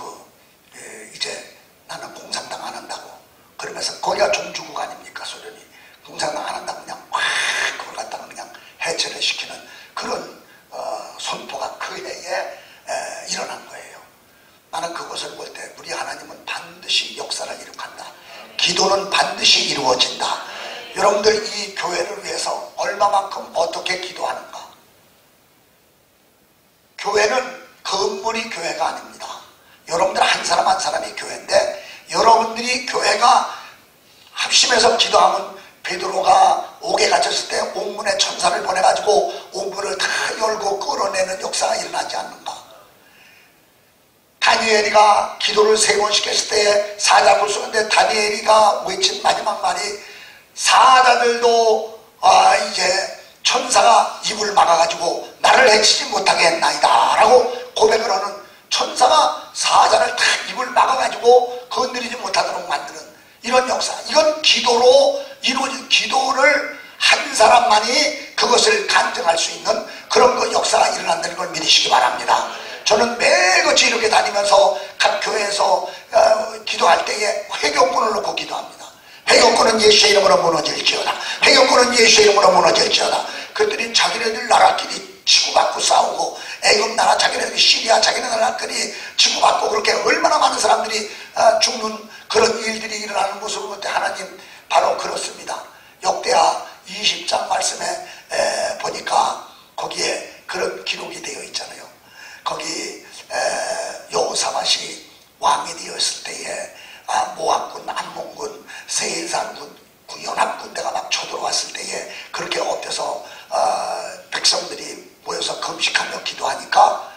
S2: 이제 나는 공산당 안 한다고 그러면서, 거기가 종주국 아닙니까? 소련이 공산당 안 한다고 그냥 확 그걸 갖다가 그냥 해체를 시키는 그런 선포가 그 해에 일어난 거예요. 나는 그것을 볼 때 우리 하나님은 반드시 역사를 이룩한다. 기도는 반드시 이루어진다. 여러분들 이 교회를 위해서 얼마만큼 어떻게 기도하는가? 교회는 건물이 교회가 아닙니다. 여러분들 한 사람 한 사람이 교회인데, 여러분들이 교회가 합심해서 기도하면 베드로가 옥에 갇혔을 때 옥문에 천사를 보내가지고 옥문을 다 열고 끌어내는 역사가 일어나지 않는가? 다니엘이가 기도를 3번 시켰을 때에 사자굴 쓰는데 다니엘이가 외친 마지막 말이, 사자들도 이제 천사가 입을 막아가지고 나를 해치지 못하게 했나이다 라고 고백을 하는, 천사가 사자를 다 입을 막아가지고 건드리지 못하도록 만드는 이런 역사. 이건 기도로 이루어진, 기도를 한 사람만이 그것을 간증할 수 있는 그런 그 역사가 일어난다는 걸 믿으시기 바랍니다. 저는 매일같이 이렇게 다니면서 각 교회에서 기도할 때에 회개권을 놓고 기도합니다. 회개권은 예수의 이름으로 무너질지어다. 회개권은 예수의 이름으로 무너질지어다. 그들이 자기네들 나라끼리 치고받고 싸우고, 애굽 나라 자기네들이 시리아 자기네 나라끼리 치고받고, 그렇게 얼마나 많은 사람들이 죽는 그런 일들이 일어나는 모습을 볼 때 하나님 바로 그렇습니다. 역대하 20장 말씀에 보니까 거기에 그런 기록이 되어 있잖아요. 거기 여호사밧이 왕이 되었을 때에 모압군, 암몬군, 세일산군, 연합군대가 막 쳐들어왔을 때에 그렇게 엎혀서 백성들이 모여서 금식하며 기도하니까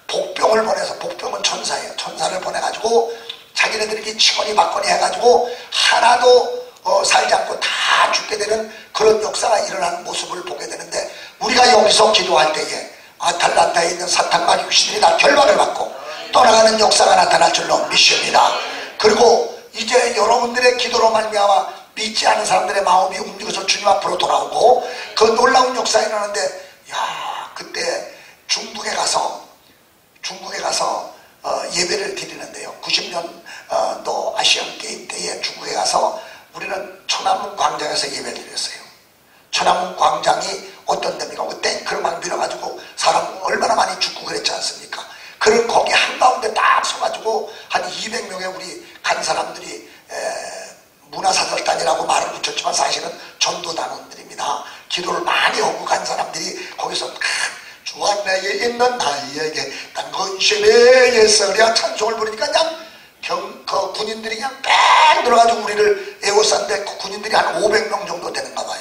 S2: 복병을 보내서, 복병은 천사예요. 천사를 보내가지고 자기네들이 치거니 받거니 해가지고 하나도 살지 않고 다 죽게 되는 그런 역사가 일어나는 모습을 보게 되는데, 우리가 여기서 기도할 때에 아탈란타에 있는 사탄과 육신들이 다 결박을 받고 떠나가는 역사가 나타날 줄로 믿습니다. 그리고 이제 여러분들의 기도로 말미암아 믿지 않은 사람들의 마음이 움직여서 주님 앞으로 돌아오고, 그 놀라운 역사가 일어나는데, 그때 중국에 가서 예배를 드리는데요. 90년도 아시안 게임 때에 중국에 가서 우리는 천안문 광장에서 예배를 드렸어요. 천안문 광장이 어떤 데입니까? 탱크를 막 밀어가지고 사람 얼마나 많이 죽고 그랬지 않습니까? 그런 거기 한가운데 딱 서가지고 한 200명의 우리 간 사람들이 문화사절단이라고 말을 붙였지만 사실은 전도단원들입니다. 기도를 많이 하고 간 사람들이 거기서 주 안에 있는 나에게 난 근심의 예설이야 찬송을 부르니까 그냥 그 군인들이 그냥 뺑 들어가지고 우리를 에워쌌는데, 그 군인들이 한 500명 정도 되는가 봐요.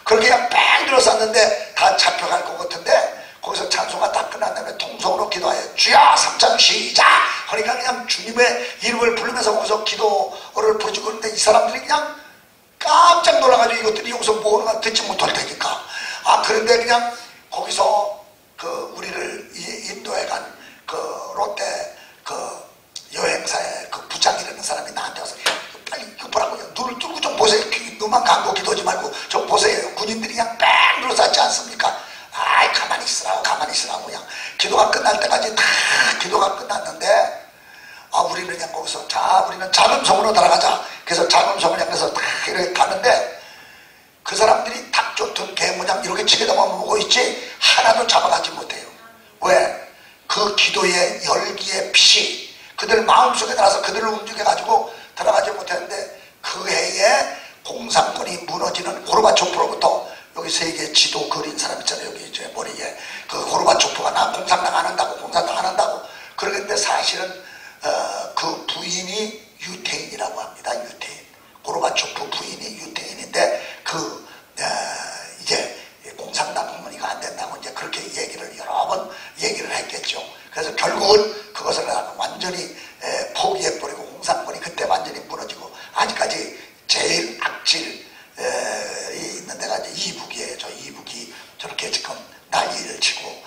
S2: 그렇게 그냥 뺑 들어쌌는데 다 잡혀갈 것 같은데, 거기서 찬송가 다 끝난 다음에 통성으로 기도하여 주야 3장 시작 그러니까 그냥 주님의 이름을 부르면서 거기서 기도를 부르고 있는데, 이 사람들이 그냥 깜짝 깜짝 놀라가지고 이것들이 여기서 뭐가 듣지 못할 테니까. 그런데 그냥 거기서 우리를 인도에 간 롯데 여행사의 부장이라는 사람이 나한테 와서 빨리 이거 보라고요. 눈을 뜨고 좀 보세요. 눈만 감고 기도하지 말고 좀 보세요. 군인들이 그냥 뺑 둘러쌌지 않습니까? 가만히 있으라고 그냥 기도가 끝날 때까지 다 기도가 끝났는데 우리는 그냥 거기서 우리는 작은 성으로 들어가자. 그래서 작은 성을 향해서 다 이렇게 가는데 그 사람들이 닭 쫓은 개 모양 이렇게 치게다만 보고 있지 하나도 잡아가지 못해요. 왜? 그 기도의 열기의 빛이 그들 마음속에 들어서 그들을 움직여가지고 들어가지 못했는데 그 해에 공산권이 무너지는 고르바초프로부터 여기 세계 지도 그린 사람 있잖아요. 여기 제 머리에 그 고르바초프가 나 공산당 안 한다고 그러는데 사실은 그 부인이 유태인이라고 합니다. 유태인. 고르바초프 부인이 유태인인데 이제 공산당 어머니가 안 된다고 이제 그렇게 얘기를 여러 번 얘기를 했겠죠. 그래서 결국은 그것을 완전히 포기해버리고 공산권이 그때 완전히 무너지고 아직까지 제일 악질이 있는 데가 이제 이북이에요. 저 이북이 저렇게 지금 난리를 치고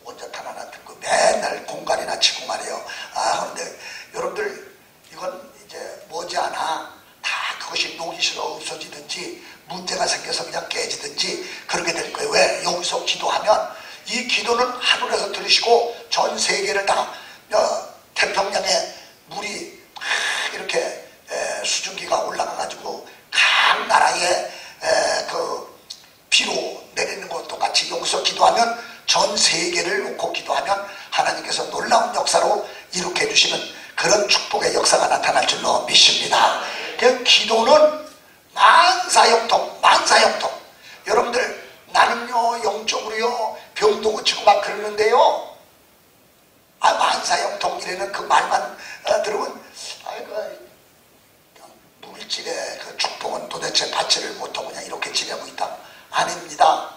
S2: 원자탄 하나 들고 맨날 공갈이나 치고 말이에요. 그런데 여러분들 이건 이제 머지않아 다 그것이 녹이 슬어 없어지든지 문제가 생겨서 그냥 깨지든지 그렇게 될 거예요. 왜? 여기서 기도하면 이 기도는 하늘에서 들으시고 전 세계를 다 태평양에 물이 이렇게 수증기가 올라가가지고 각 나라에 비로 내리는 것도 같이 여기서 기도하면 전 세계를 놓고 기도하면 하나님께서 놀라운 역사로 이룩해 주시는 그런 축복의 역사가 나타날 줄로 믿습니다. 그 기도는 만사형통. 여러분들 나는요 영적으로요 병도 고치고 막 그러는데요 만사형통이라는 그 말만 들으면 물질의 그 축복은 도대체 받지를 못하고 그냥 이렇게 지내고 있다. 아닙니다.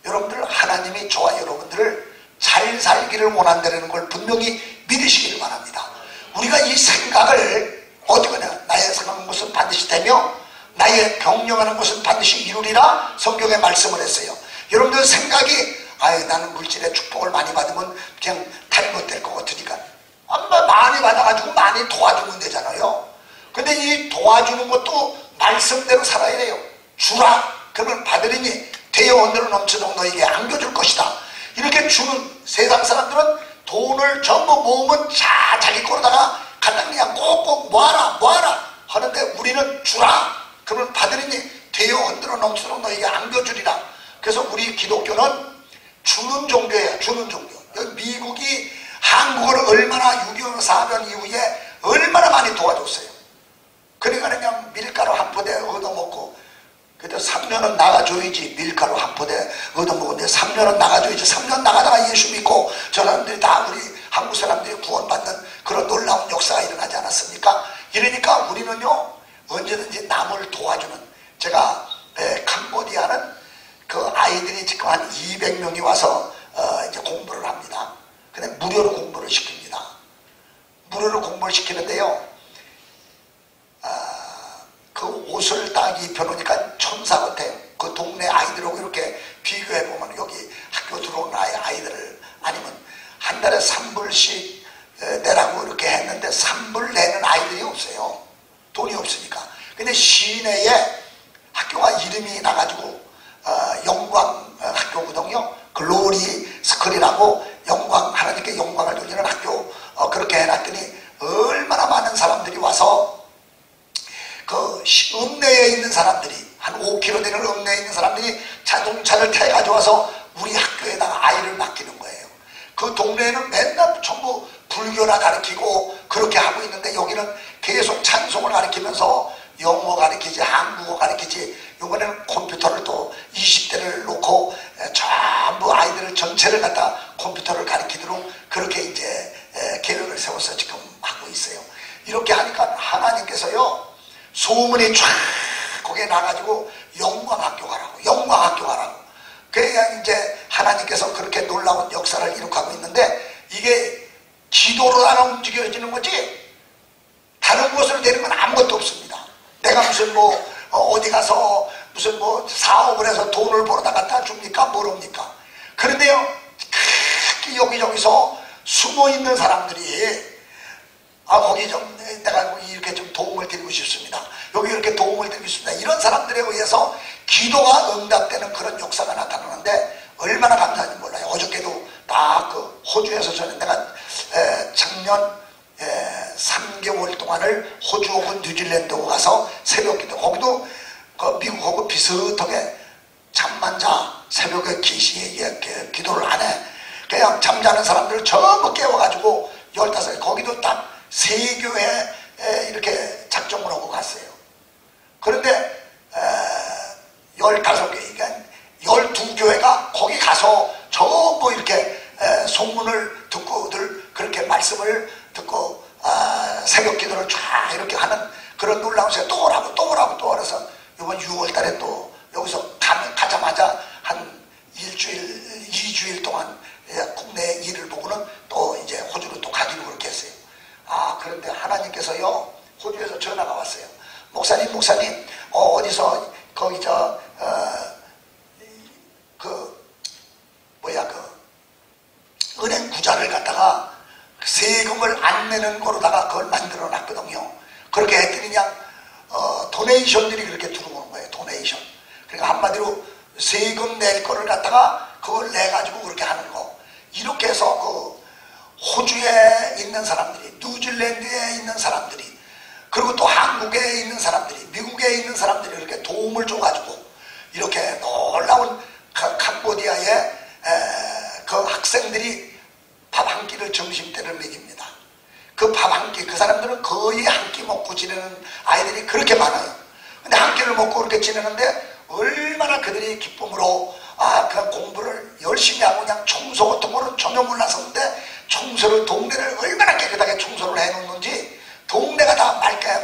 S2: 여러분들 하나님이 저와 여러분들을 잘 살기를 원한다는 걸 분명히 믿으시기를 바랍니다. 우리가 이 생각을 어디거나 나의 생각하는 것은 반드시 되며 나의 경영하는 것은 반드시 이루리라 성경에 말씀을 했어요. 여러분들 생각이 나는 물질의 축복을 많이 받으면 그냥 탈못될 것 같으니까 많이 받아가지고 많이 도와주면 되잖아요. 근데 이 도와주는 것도 말씀대로 살아야 돼요. 주라 그러면 받으리니 대여 언으로 넘치도록 너에게 안겨줄 것이다. 이렇게 주는 세상 사람들은 돈을 전부 모으면 자기 거로다가 갖다 그냥 꼭꼭 모아라 하는데 우리는 주라 그러면 받으리니 대여 언으로 넘치도록 너에게 안겨주리라. 그래서 우리 기독교는 주는 종교예요. 주는 종교. 미국이 한국을 얼마나 6.25 사변 이후에 얼마나 많이 도와줬어요. 그러니까 그냥 밀가루 한 포대 얻어먹고 그때 3년은 나가줘야지. 밀가루 한 포대 얻어먹었는데 3년은 나가줘야지. 3년 나가다가 예수 믿고 저 사람들이 다 우리 한국 사람들이 구원받는 그런 놀라운 역사가 일어나지 않았습니까? 이러니까 우리는요 언제든지 남을 도와주는 제가 캄보디아는 그 아이들이 지금 한 200명이 와서 이제 공부를 합니다. 근데 무료로 공부를 시킵니다. 무료로 공부를 시키는데요 그 옷을 딱 입혀놓으니까 천사 같아요. 그 동네 아이들하고 이렇게 비교해보면 여기 학교 들어오는 아이들을 아니면 한 달에 3불씩 내라고 이렇게 했는데 3불 내는 아이들이 없어요. 돈이 없으니까. 근데 시내에 학교가 이름이 나가지고 영광 학교거든요. 글로리 스쿨이라고 하나님께 영광을 돌리는 학교 그렇게 해놨더니 얼마나 많은 사람들이 와서 그 읍내에 있는 사람들이 한 5km 되는 읍내에 있는 사람들이 자동차를 태 가져와서 우리 학교에다가 아이를 맡기는 거예요. 그 동네에는 맨날 전부 불교나 가르치고 그렇게 하고 있는데 여기는 계속 찬송을 가르치면서 영어 가르치지 한국어 가르치지 이번에는 컴퓨터를 또 20대를 놓고 전부 아이들을 전체를 갖다 컴퓨터를 가르치도록 그렇게 이제 계획을 세워서 지금 하고 있어요. 이렇게 하니까 하나님께서요 소문이 쫙 거기에 나가지고 영광학교 가라고 그래야 이제 하나님께서 그렇게 놀라운 역사를 이룩하고 있는데 이게 기도로 하나 움직여지는 거지 다른 곳으로 되는 건 아무것도 없습니다. 내가 무슨 어디 가서 무슨 뭐 사업을 해서 돈을 벌어다 갖다 줍니까? 모릅니까? 그런데요, 여기저기서 숨어 있는 사람들이 거기 좀 내가 이렇게 좀 도움을 드리고 싶습니다. 여기 이렇게 도움을 드리고 싶습니다. 이런 사람들에 의해서 기도가 응답되는 그런 역사가 나타나는데 얼마나 감사한지 몰라요. 어저께도 딱 그 호주에서 저는 내가 작년 3개월 동안을 호주 혹은 뉴질랜드 가서 새벽 기도, 거기도 그 미국하고 비슷하게 잠만 자, 새벽에 기시에 기도를 안 해. 그냥 잠자는 사람들을 전부 깨워가지고 15개, 거기도 딱 3교회 이렇게 작정을 하고 갔어요. 그런데 15개, 그러니까 12교회가 거기 가서 전부 이렇게 소문을 듣고들 그렇게 말씀을 듣고 새벽 기도를 쫙 이렇게 하는 그런 놀라운 시간. 또 오라고 그래서 이번 6월 달에 또 여기서 가자마자 한 2주일 동안 국내 일을 보고는 또 이제 호주로 또 가기로 그렇게 했어요. 그런데 하나님께서요, 호주에서 전화가 왔어요. 목사님, 어디서 거기 은행 구자를 갖다가 세금을 안 내는 거로다가 그걸 만들어 놨거든요. 그렇게 했더니 그냥 도네이션들이 그렇게 들어오는 거예요. 도네이션. 그러니까 한마디로 세금 낼 거를 갖다가 그걸 내가지고 그렇게 하는 거. 이렇게 해서 그 호주에 있는 사람들이, 뉴질랜드에 있는 사람들이, 그리고 또 한국에 있는 사람들이, 미국에 있는 사람들이 이렇게 도움을 줘가지고 이렇게 놀라운 캄보디아의 그 학생들이 밥 한 끼를 점심때를 먹입니다. 그 밥 한 끼, 그 사람들은 거의 한 끼 먹고 지내는 아이들이 그렇게 많아요. 근데 한 끼를 먹고 그렇게 지내는데 얼마나 그들이 기쁨으로 그 공부를 열심히 하고 그냥 청소 같은 거는 전혀 몰랐었는데 청소를, 동네를 얼마나 깨끗하게 청소를 해놓는지 동네가 다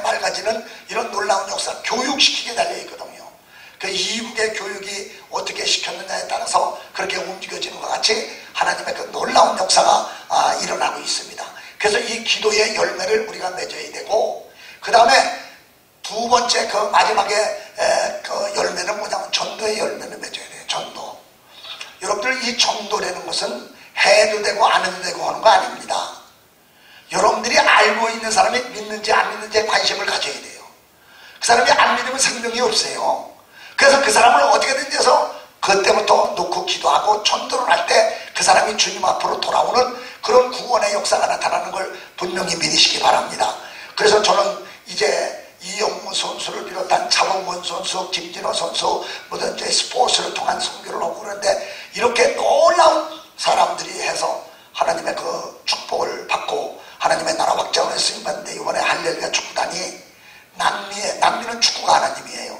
S2: 맑아지는 이런 놀라운 역사, 교육시키게 달려있거든요. 그 이북의 교육이 어떻게 시켰느냐에 따라서 그렇게 움직여지는 것 같이 하나님의 그 놀라운 역사가 일어나고 있습니다. 그래서 이 기도의 열매를 우리가 맺어야 되고, 그 다음에 두 번째 그 마지막에 그 열매는 뭐냐면 전도의 열매를 맺어야 돼요. 전도. 여러분들, 이 전도라는 것은 해도 되고 안 해도 되고 하는 거 아닙니다. 여러분들이 알고 있는 사람이 믿는지 안 믿는지에 관심을 가져야 돼요. 그 사람이 안 믿으면 생명이 없어요. 그래서 그 사람을 어떻게든지 해서 그때부터 놓고 기도하고 전도를 할 때 그 사람이 주님 앞으로 돌아오는 그런 구원의 역사가 나타나는 걸 분명히 믿으시기 바랍니다. 그래서 저는 이제 이영무 선수를 비롯한 차범근 선수, 김진호 선수, 모든 이제 스포츠를 통한 선교를 하고 그러는데 이렇게 놀라운 사람들이 해서 하나님의 그 축복을 받고 하나님의 나라 확장을 쓰임받는데, 이번에 할렐루야 축구단이 남미는 축구가 하나님이에요.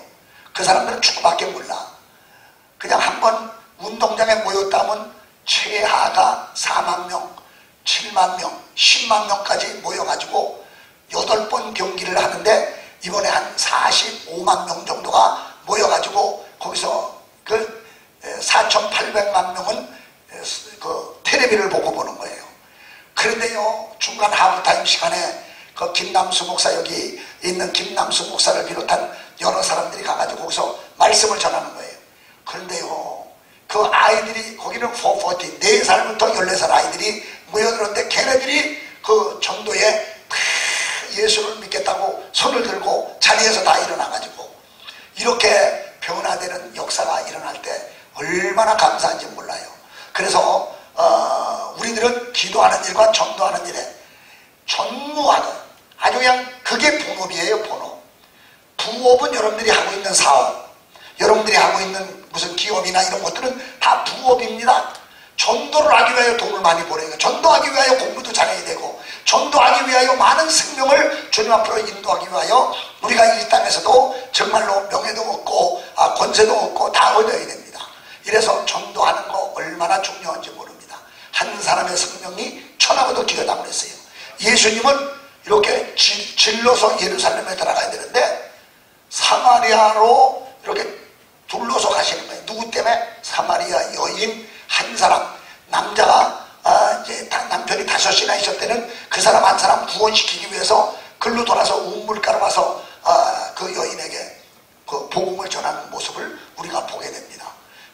S2: 그 사람들은 축구밖에 몰라. 그냥 한번 운동장에 모였다면 최하가 4만 명, 7만 명, 10만 명까지 모여가지고 8번 경기를 하는데, 이번에 한 45만 명 정도가 모여가지고 거기서 그 4,800만 명은 그 텔레비를 보고 보는 거예요. 그런데요, 중간 하프타임 시간에 그 김남수 목사, 여기 있는 김남수 목사를 비롯한 여러 사람들이 가가지고 거기서 말씀을 전하는 거예요. 그런데요, 그 아이들이, 거기는 4살부터 14살 아이들이 모여들었는데 걔네들이 그 전도에 예수를 믿겠다고 손을 들고 자리에서 다 일어나가지고 이렇게 변화되는 역사가 일어날 때 얼마나 감사한지 몰라요. 그래서 우리들은 기도하는 일과 전도하는 일에 전무하는, 아주 그냥 그게 본업이에요. 본업. 부업은 여러분들이 하고 있는 사업, 여러분들이 하고 있는 무슨 기업이나 이런 것들은 다 부업입니다. 전도를 하기 위하여 돈을 많이 벌어요. 전도하기 위하여 공부도 잘해야 되고, 전도하기 위하여 많은 생명을 주님 앞으로 인도하기 위하여 우리가 이 땅에서도 정말로 명예도 얻고 권세도 얻고 다 얻어야 됩니다. 이래서 전도하는 거 얼마나 중요한지 모릅니다. 한 사람의 생명이 천하보다 귀하다고 그랬어요. 예수님은 이렇게 질러서 예루살렘에 들어가야 되는데 사마리아로 이렇게 둘러서 가시는 거예요. 누구 때문에? 사마리아 여인 한 사람, 남자가 이제 남편이 5이나 있었다는 그 사람 한 사람 구원시키기 위해서 글로 돌아서 우물가로 와서 그 여인에게 그 복음을 전하는 모습을 우리가 보게 됩니다.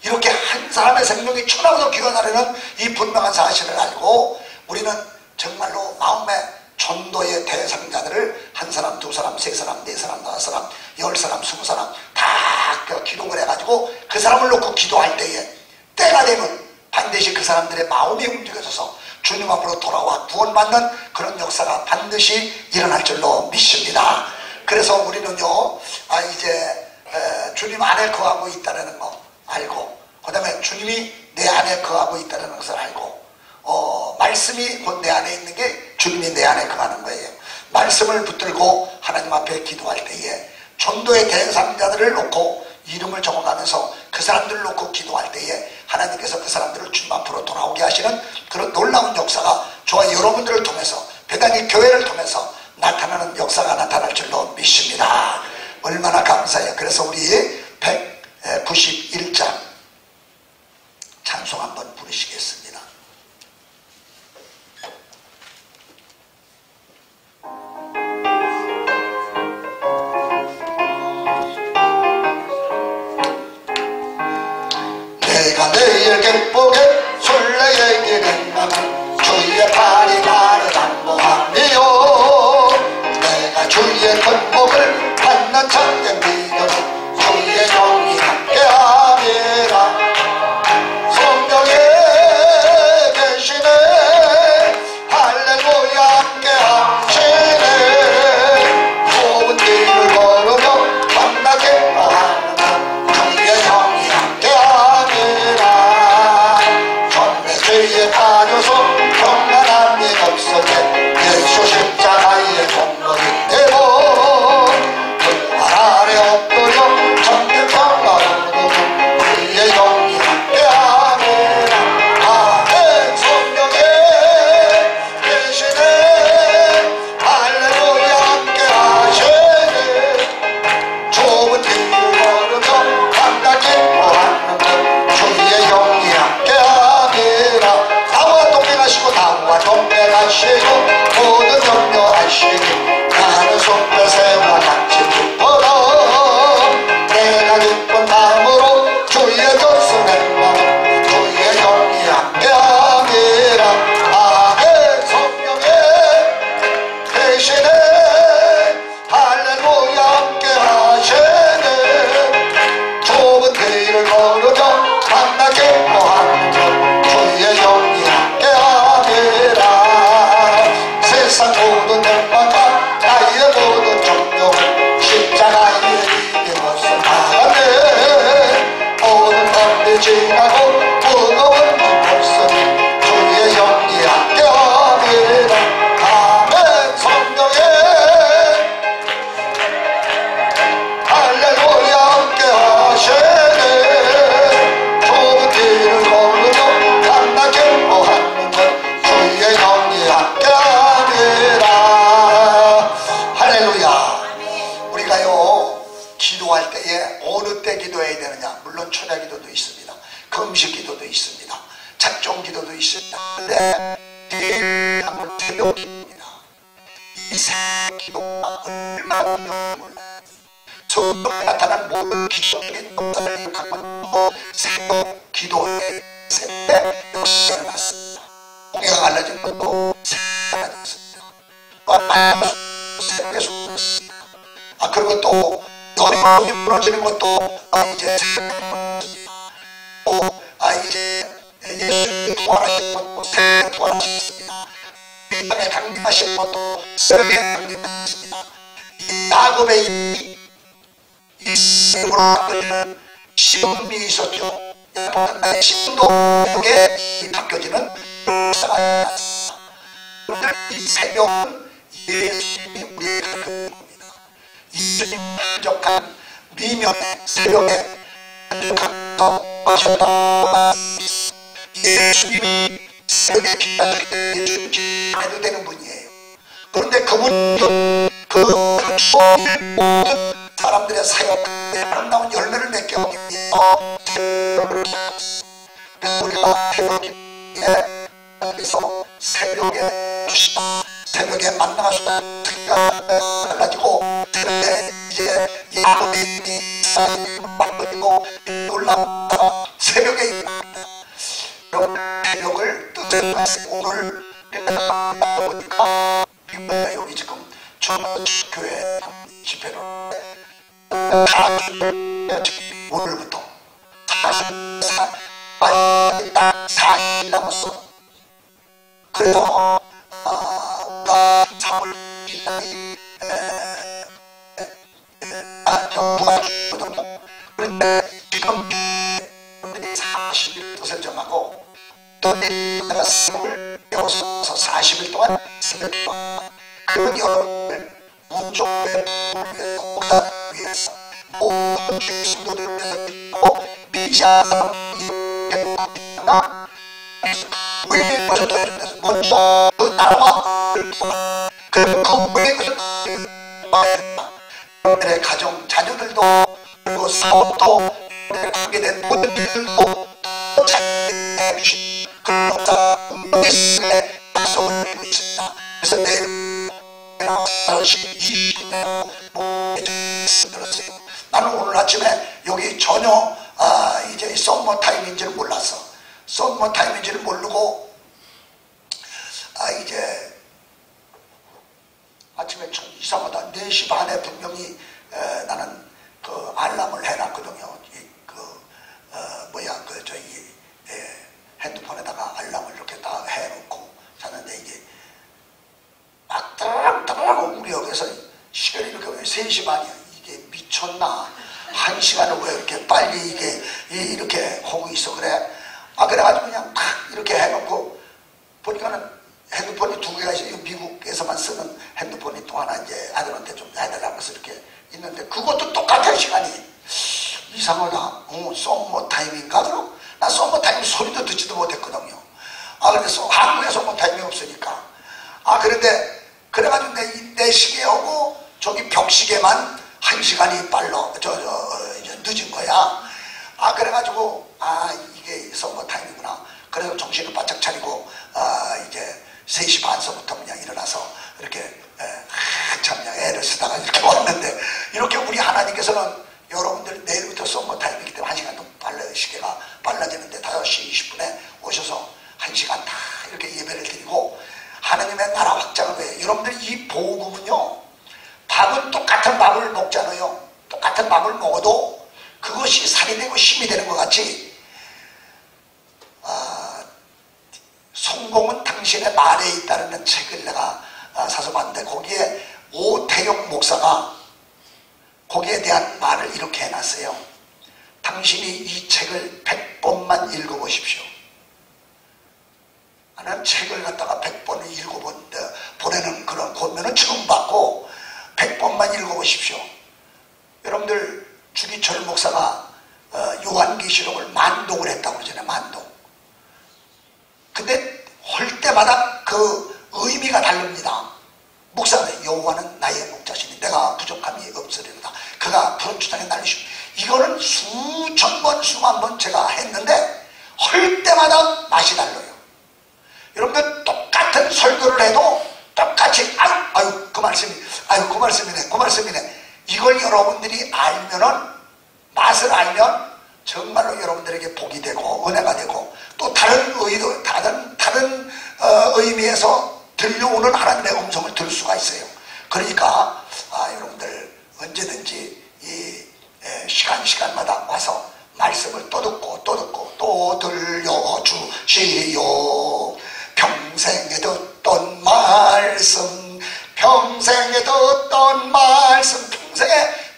S2: 이렇게 한 사람의 생명이 천하고도 귀환하려는 이 분명한 사실을 알고 우리는 정말로 마음의 전도의 대상자들을 한 사람, 두 사람, 세 사람, 네 사람, 다섯 사람, 열 사람, 스무 사람 다 기록을 해가지고 그 사람을 놓고 기도할 때에 때가 되면 반드시 그 사람들의 마음이 움직여져서 주님 앞으로 돌아와 구원받는 그런 역사가 반드시 일어날 줄로 믿습니다. 그래서 우리는요, 이제 주님 안에 거하고 있다는 거 알고, 그 다음에 주님이 내 안에 거하고 있다는 것을 알고, 말씀이 곧 내 안에 있는 게 주님이 내 안에 거하는 거예요. 말씀을 붙들고 하나님 앞에 기도할 때에 전도의 대상자들을 놓고 이름을 적어가면서 그 사람들을 놓고 기도할 때에 하나님께서 그 사람들을 주님 앞으로 돌아오게 하시는 그런 놀라운 역사가 저와 여러분들을 통해서, 배단위 교회를 통해서 나타나는 역사가 나타날 줄로 믿습니다. 얼마나 감사해요. 그래서 우리 191장 찬송 한번 부르시겠습니다. 내가 내일 객복에 순례의 길을 가면 주의 팔이 나를 안보하며 내가 주의 건복을 받는 참된 믿음은 주의 영이 함께함이라. 성령에 계시네 할렐루야 함께하시네. 좁은 길을 걸으며 만나게 하는 주의 영이 함께함이라. 전내 죄에 빠져서 평안함이 없어져 예수 십자가의 종로를 내고 그말 아래 엎드려 정결 평화로도 주의 영이 함께하네. 아멘. 성령에 계시네 할렐루야 함께하시네. 좁은 길을 걸으며 만나 기뻐하는 것 주의 영이 함께하니라. 나와 동행하시고 나와 동행하시고 모든 염려하시니 나는 손뼈새와 같이 기뻐라. 내가 기쁜 마음으로 주의 것을 행하는 주의 영이 함께함이라. 아멘. 성령에 계시네 할렐루야 함께하시네. 좁은 길을 걸으며 만나 기뻐하는 것 주의 영이 함께함이라. 세상 모든 열망과 나의 모든 정욕을 십자가에 이기고서 나가네. 모든 밤이 지나고 무거운 짐을 쓰니 주의 영이 함께함이라. 아멘. 성령에 할렐루야 함께하시네. 좁은 길을 걸으며 만나 기뻐하는 것 주의 영이 함께하니라. 할렐루야. 우리가요 기도할 때에 어느 때 기도해야 되느냐, 물론 초대 기도도 있습니다. 금식 기도도 있습니다. 작정 기도도 있습니다. 근데 새벽 기도입니다. 이 새벽 기도가 얼마나 중요한지 성경에 나타난 모든 기적적인 역사를 갖고 새벽 기도의 새벽 역사를 났습니다. 공예가 갈라진 것도 새벽에 났습니다. 새벽에 쏟았습니다. 그리고 또 너희 부러지는 것도 이제 새벽에 부러졌습니다. 또 이제 예수님이 부활하신 것도 새벽에 부활하셨습니다. 이 땅에 강림하신 것도 새벽에 강림하셨습니다. 이 야곱의 이 이름으로 바뀌는 시험이 있었죠. 나의 시험도 새벽에 바뀌어지는 역사가 있습니다. 오늘 이 새벽은 예수님이 우리의 가끔입니다. 예수님 한적한 미명의 새벽에 한적한 하셨다. 예수님이 새벽에 기다리게 해도 되는 분이에요. 그런데 그분이 그 모든 사람들의 사역에 아름다운 열매를 맺게 하기 위해서 그래서 우리가 새벽에 만나가지고 새벽에 달라지고 새벽에 이제 예수님이 막걸리고 놀랍다 새벽에 일어납니다. 여러분 새벽을 뜻을 오늘 보니까 여기 지금 교회 집회를 오늘부터 4일 남았어. 그래서 우리가 3월 1일에 그런데 지금 40일 뜻을 정하고 또 내가 3월 배워서 40일 동안 그 여름을 문종의 위해서 모든 성도들을 위해서 미지하다 왜 먼저 그 나라와 그들의 가정 자녀들도 그리고 사업도 하게 된 모든 일들도 그 역사 운명의 약속을 드리고 있습니다. 그래서 내일 20년 나는 오늘 아침에 여기 전혀 이제 썸머 타임인지를 몰랐어. 썸머 타임인지를 모르고 이제 아침에 참 이상하다. 4시 반에 분명히 나는 그 알람을 해놨거든요. 핸드폰에다가 알람을 이렇게 다 해놓고 잤는데 이게 막 따라락 우리 여기서 시간이 이렇게 왜 3시 반이야. 이게 미쳤나? 1시간을 왜 이렇게 빨리 이게 이렇게 하고 있어 그래? 그래가지고 그냥 탁 이렇게 해놓고 보니까는 핸드폰이 2개가 있어요. 미국에서만 쓰는 핸드폰이 또 하나 이제 아들한테 좀 해달라고 해서 이렇게 있는데 그것도 똑같은 시간이 이상하다. 썸머 타임인가 그럼? 나 썸머 타임 소리도 듣지도 못했거든요. 그래서 한국에 썸머 타임이 없으니까. 그런데 그래가지고 내 시계하고 저기 벽시계만 1시간이 이제 늦은 거야. 그래가지고 이게 썸머 타임이구나. 그래서 정신을 바짝 차리고 이제 3시 반서부터 그냥 일어나서 이렇게 참 애를 쓰다가 이렇게 왔는데 이렇게 우리 하나님께서는 여러분들 내일부터 썸머 타임이기 때문에 1시간 더 시계가 빨라지는데 5시 20분에 오셔서 1시간 다 이렇게 예배를 드리고 하나님의 나라 확장을 위해 여러분들 이 복음은요 밥은 똑같은 밥을 먹잖아요. 똑같은 밥을 먹어도 그것이 살이 되고 힘이 되는 것 같이 성공은 당신의 말에 있다는 책을 내가 사서 봤는데 거기에 오태용 목사가 거기에 대한 말을 이렇게 해놨어요. 당신이 이 책을 100번만 읽어보십시오. 나는 책을 갖다가 100번을 보내는 그런 권면은 처음 받고 100번만 읽어보십시오. 여러분들 주기철 목사가 요한계시록을 만독을 했다고 그러잖아요. 만독. 근데 할 때마다 그 의미가 다릅니다. 목사는 여호와는 나의 목자시니 내가 부족함이 없으리로다. 그가 푸른 초장에 날리시고 이거는 수천 번 수만 번 제가 했는데 할 때마다 맛이 달라요. 여러분들 똑같은 설교를 해도 똑같이 그 말씀이네 이걸 여러분들이 알면은 맛을 알면 정말로 여러분들에게 복이 되고 은혜가 되고 또 다른 의도 다른 의미에서 들려오는 하나님의 음성을 들을 수가 있어요. 그러니까 여러분들 언제든지 이 시간마다 와서 말씀을 또 듣고 또 들려주시오. 평생에 듣던 말씀 평생에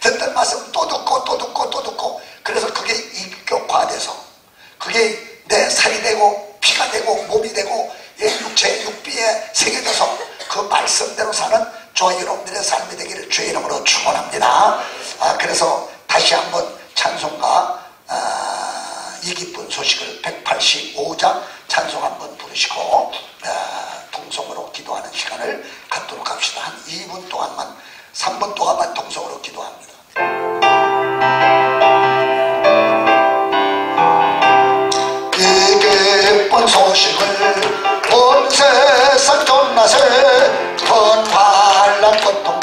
S2: 듣던 말씀 또 듣고 그래서 그게 인격화돼서 그게 내 살이 되고 피가 되고 몸이 되고 육체의 육비에 새겨져서 그 말씀대로 사는 저와 여러분들의 삶이 되기를 주의 이름으로 축원합니다. 그래서 다시 한번 찬송가 이 기쁜 소식을 185장 찬송 한번 부르시고 동성으로 기도하는 시간을 갖도록 합시다. 한 2분 동안만 3분 동안만 동성으로 기도합니다. 이 기쁜 소식을 온 세상 존나세 번환란 고통을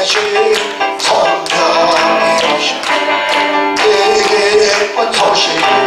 S2: 계신 성령이 오신 기쁜 소식